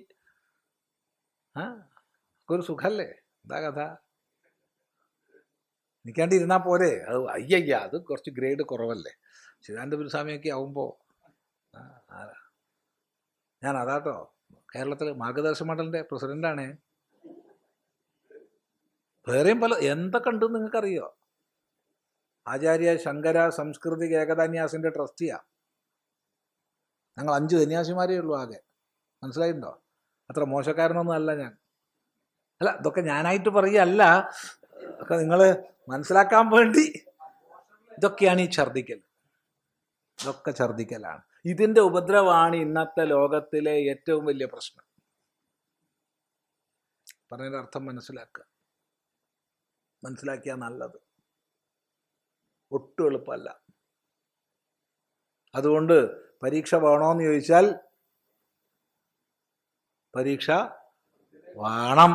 ഒരു സുഖല്ലേ? എന്താ കഥ? നിൽക്കാണ്ട് ഇരുന്നാൽ പോരെ? അത് അയ്യയ്യ, അത് കുറച്ച് ഗ്രേഡ് കുറവല്ലേ? ചിദാനന്ദപുരി സ്വാമിയൊക്കെ ആവുമ്പോൾ ഞാൻ അതാട്ടോ കേരളത്തിൽ മാർഗദർശന മണ്ഡലിൻ്റെ പ്രസിഡൻ്റാണ്. വേറെയും പല എന്തൊക്കെ ഉണ്ടെന്ന് നിങ്ങൾക്കറിയോ? ആചാര്യ ശങ്കര സംസ്കൃതി ഏകതാന്യാസിൻ്റെ ട്രസ്റ്റിയാ. ഞങ്ങൾ 5 സന്യാസിമാരേ ഉള്ളൂ ആകെ. മനസ്സിലായിട്ടുണ്ടോ? അത്ര മോശക്കാരനൊന്നും അല്ല ഞാൻ. അല്ല, ഇതൊക്കെ ഞാനായിട്ട് പറയുകയല്ല, ഒക്കെ നിങ്ങൾ മനസ്സിലാക്കാൻ വേണ്ടി. ഇതൊക്കെയാണ് ഈ ഛർദിക്കൽ. ഇതൊക്കെ ഛർദിക്കലാണ്. ഇതിൻ്റെ ഉപദ്രവമാണ് ഇന്നത്തെ ലോകത്തിലെ ഏറ്റവും വലിയ പ്രശ്നം. പറഞ്ഞതിൻ്റെ അർത്ഥം മനസ്സിലാക്കുക. മനസ്സിലാക്കിയാൽ നല്ലത്. ഒട്ടും എളുപ്പമല്ല. അതുകൊണ്ട് പരീക്ഷ വേണോന്ന് ചോദിച്ചാൽ പരീക്ഷ വേണം.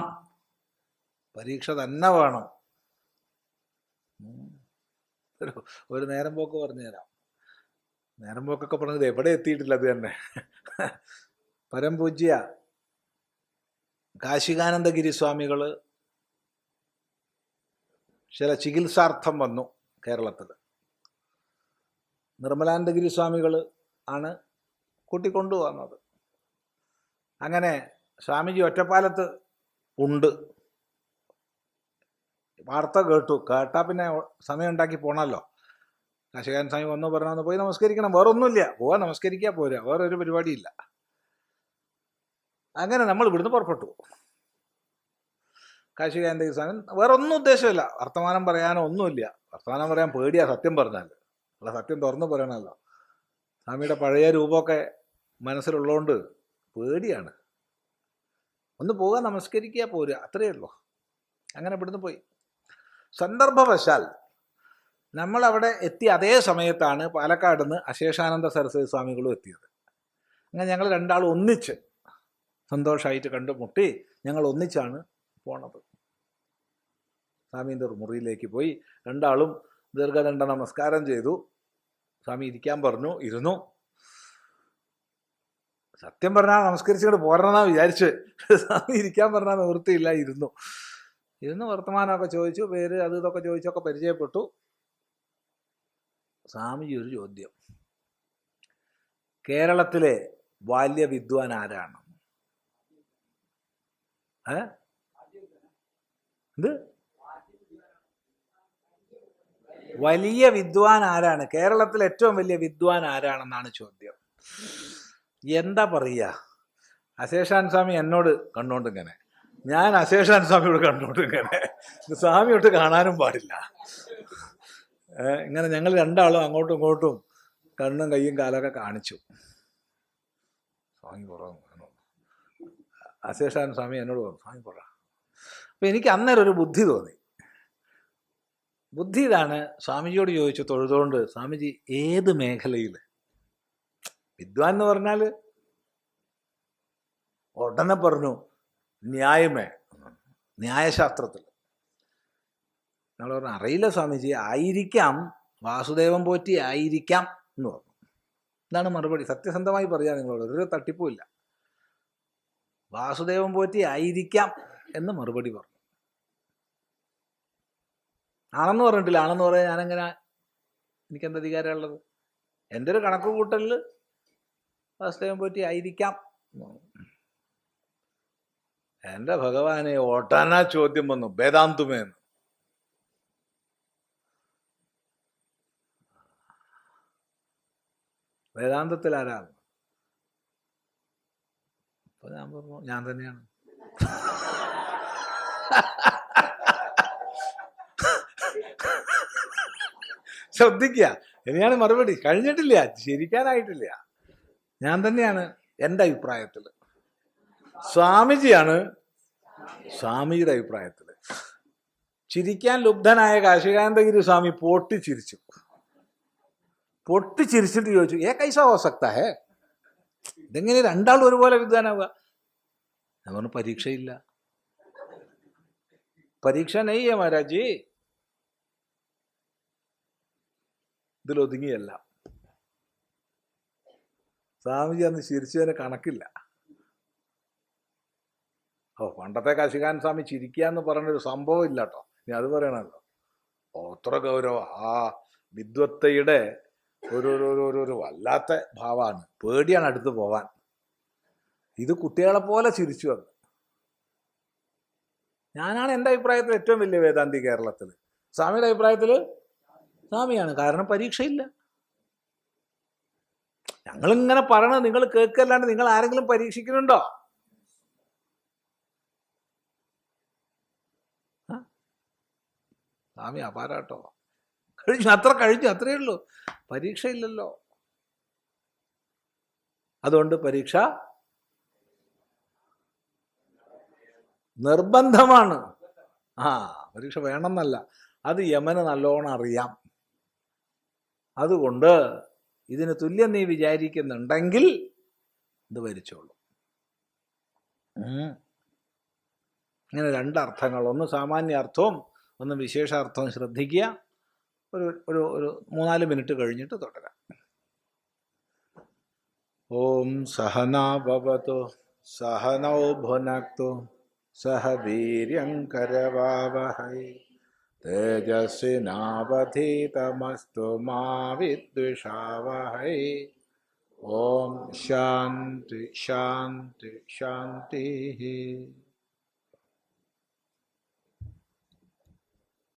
പരീക്ഷ തന്നെ വേണം. ഒരു നേരം പോക്ക് പറഞ്ഞുതരാം. നേരം പോക്കൊക്കെ പറഞ്ഞത് എവിടെ എത്തിയിട്ടില്ല. അത് തന്നെ പരംപൂജ്യ കാശികാനന്ദഗിരി സ്വാമികൾ ചില ചികിത്സാർത്ഥം വന്നു കേരളത്തിൽ. നിർമ്മലാനന്ദഗിരി സ്വാമികൾ ആണ് കൂട്ടിക്കൊണ്ടുവന്നത്. അങ്ങനെ സ്വാമിജി ഒറ്റപ്പാലത്ത് ഉണ്ട്. വാർത്ത കേട്ടാൽ പിന്നെ സമയം ഉണ്ടാക്കി പോകണമല്ലോ. കാശികാരൻ സ്വാമി വന്നു പറഞ്ഞാൽ പോയി നമസ്കരിക്കണം. വേറെ ഒന്നുമില്ല, പോവാ നമസ്കരിക്കാൻ പോരാ, വേറെ ഒരു പരിപാടിയില്ല. അങ്ങനെ നമ്മൾ ഇവിടുന്ന് പുറപ്പെട്ടു. കാശികാരൻ്റെ സ്വാമി വേറെ ഒന്നും ഉദ്ദേശമില്ല, വർത്തമാനം പറയാനോ ഒന്നുമില്ല. വർത്തമാനം പറയാൻ പേടിയാ സത്യം പറഞ്ഞാൽ. അല്ല, സത്യം തുറന്നു പറയണമല്ലോ. സ്വാമിയുടെ പഴയ രൂപമൊക്കെ മനസ്സിലുള്ളതുകൊണ്ട് പേടിയാണ്. ഒന്ന് പോവുക, നമസ്കരിക്കുക, പോരുക, അത്രയേ ഉള്ളൂ. അങ്ങനെ ഇവിടുന്ന് പോയി. സന്ദർഭവശാൽ നമ്മളവിടെ എത്തിയ അതേ സമയത്താണ് പാലക്കാട് നിന്ന് അശേഷാനന്ദ സരസ്വതി സ്വാമികളും എത്തിയത്. അങ്ങനെ ഞങ്ങൾ രണ്ടാളും ഒന്നിച്ച് സന്തോഷമായിട്ട് കണ്ടുമുട്ടി. ഞങ്ങൾ ഒന്നിച്ചാണ് പോണത്. സ്വാമീൻ്റെ ഒരു മുറിയിലേക്ക് പോയി. രണ്ടാളും ദീർഘദണ്ഡ നമസ്കാരം ചെയ്തു. സ്വാമി ഇരിക്കാൻ പറഞ്ഞു, ഇരുന്നു. സത്യം പറഞ്ഞാൽ നമസ്കരിച്ചിട്ട് പോരണമെന്നാ വിചാരിച്ച്. സ്വാമി ഇരിക്കാൻ പറഞ്ഞാൽ നിവൃത്തിയില്ല, ഇരുന്നു. വർത്തമാനമൊക്കെ ചോദിച്ചു, പേര് അത് ഇതൊക്കെ ചോദിച്ചൊക്കെ പരിചയപ്പെട്ടു. സ്വാമിജി ഒരു ചോദ്യം, കേരളത്തിലെ ബാല്യ വിദ്വാൻ ആരാണ്? ഇത് വലിയ വിദ്വാൻ ആരാണ്? കേരളത്തിലെ ഏറ്റവും വലിയ വിദ്വാൻ ആരാണെന്നാണ് ചോദ്യം. എന്താ പറയുക? അശേഷാൻ സ്വാമി എന്നോട് കണ്ടുകൊണ്ട് ഇങ്ങനെ, ഞാൻ അശേഷാൻ സ്വാമിയോട് കണ്ടുകൊണ്ട് ഇങ്ങനെ, സ്വാമിയോട്ട് കാണാനും പാടില്ല. ഇങ്ങനെ ഞങ്ങൾ രണ്ടാളും അങ്ങോട്ടും ഇങ്ങോട്ടും കണ്ണും കയ്യും കാലൊക്കെ കാണിച്ചു. സ്വാമി പറ, അശേഷാൻ സ്വാമി എന്നോട് പറഞ്ഞു, സ്വാമി പറ. അപ്പം എനിക്ക് അന്നേരം ഒരു ബുദ്ധി തോന്നി. ബുദ്ധി ഇതാണ്, സ്വാമിജിയോട് ചോദിച്ചു തൊഴുതുകൊണ്ട്, സ്വാമിജി ഏത് മേഖലയിൽ വിദ്വാൻ എന്ന് പറഞ്ഞാൽ? ഉടനെ പറഞ്ഞു, ന്യായശാസ്ത്രത്തിൽ. ഞങ്ങൾ പറഞ്ഞു, അറിയില്ല സ്വാമിജി, ആയിരിക്കാം, വാസുദേവൻ പോറ്റി ആയിരിക്കാം എന്ന് പറഞ്ഞു. ഇതാണ് മറുപടി. സത്യസന്ധമായി പറയാം നിങ്ങളോട്, ഒരു തട്ടിപ്പുമില്ല. വാസുദേവൻ പോറ്റി ആയിരിക്കാം എന്ന് മറുപടി പറഞ്ഞു. ആണെന്ന് പറഞ്ഞിട്ടില്ല. ആണെന്ന് പറയാൻ ഞാനെങ്ങനെ, എനിക്കെന്ത് അധികാരമുള്ളത്? എൻ്റെ ഒരു കണക്ക് കൂട്ടലിൽ വാസുദേവൻ പോറ്റി ആയിരിക്കാം. എൻ്റെ ഭഗവാനെ, ഓട്ടാനാ ചോദ്യം വന്നു, വേദാന്തുമേന്ന്. വേദാന്തത്തിൽ ആരാണ്? അപ്പൊ ഞാൻ പറഞ്ഞു, ഞാൻ തന്നെയാണ്. ശ്രദ്ധിക്കുക, ഇനിയാണ് മറുപടി. കഴിഞ്ഞിട്ടില്ല, ചിരിക്കാനായിട്ടില്ല. ഞാൻ തന്നെയാണ് എൻ്റെ അഭിപ്രായത്തിൽ. സ്വാമിജിയാണ് സ്വാമിയുടെ അഭിപ്രായത്തിൽ. ചിരിക്കാൻ ലുബ്ധനായ കാശികാനന്ദഗിരി സ്വാമി പൊട്ടിച്ചിരിച്ചിട്ട് ചോദിച്ചു, ഏ കൈസാ ഹോ സക്താ ഹേ? ഇതെങ്ങനെ രണ്ടാളും ഒരുപോലെ വിദ്വാനാവുക? ഞാൻ പറഞ്ഞു, പരീക്ഷയില്ല. പരീക്ഷ നെയ്യേ മഹാരാജി. ഇതിലൊതുങ്ങിയല്ല. സ്വാമിജി അന്ന് ചിരിച്ചതിന് കണക്കില്ല. പണ്ടത്തെ കാശികാൻ സ്വാമി ചിരിക്കുക എന്ന് പറഞ്ഞൊരു സംഭവം ഇല്ല കേട്ടോ. ഇനി അത് പറയണല്ലോ. അത്ര ഗൗരവം. ആ വിദ്വത്തയുടെ ഒരു വല്ലാത്ത ഭാവമാണ്. പേടിയാണ് അടുത്ത് പോവാൻ. ഇത് കുട്ടികളെ പോലെ ചിരിച്ചു വന്നു. ഞാനാണ് എൻ്റെ അഭിപ്രായത്തിൽ ഏറ്റവും വലിയ വേദാന്തി കേരളത്തിൽ. സ്വാമിയുടെ അഭിപ്രായത്തിൽ സ്വാമിയാണ്. കാരണം പരീക്ഷയില്ല. ഞങ്ങളിങ്ങനെ പറയണത് നിങ്ങൾ കേൾക്കല്ലാണ്ട് നിങ്ങൾ ആരെങ്കിലും പരീക്ഷിക്കുന്നുണ്ടോ? സ്വാമി അപാരാട്ടോ. കഴിഞ്ഞു, അത്രയേ ഉള്ളൂ. പരീക്ഷയില്ലല്ലോ. അതുകൊണ്ട് പരീക്ഷ നിർബന്ധമാണ്. പരീക്ഷ വേണമെന്നല്ല, അത് യമന് നല്ലോണം അറിയാം. അതുകൊണ്ട് ഇതിന് തുല്യം നീ വിചാരിക്കുന്നുണ്ടെങ്കിൽ ഇത് വരിച്ചോളൂ. ഇങ്ങനെ രണ്ടർത്ഥങ്ങൾ, ഒന്ന് സാമാന്യ അർത്ഥവും ഒന്ന് വിശേഷാർത്ഥവും ശ്രദ്ധിക്കുക. ഒരു 3-4 മിനിറ്റ് കഴിഞ്ഞിട്ട് തുടരാം. ഓം സഹനാ ഭവതു സഹനൗ ഭുനക്തു സഹ വീര്യം കരവാവഹൈ തേജസ്വിനാവധീതമസ്തു മാ വിദ്വിഷാവഹൈ. ഓം ശാന്തി ശാന്തി ശാന്തി.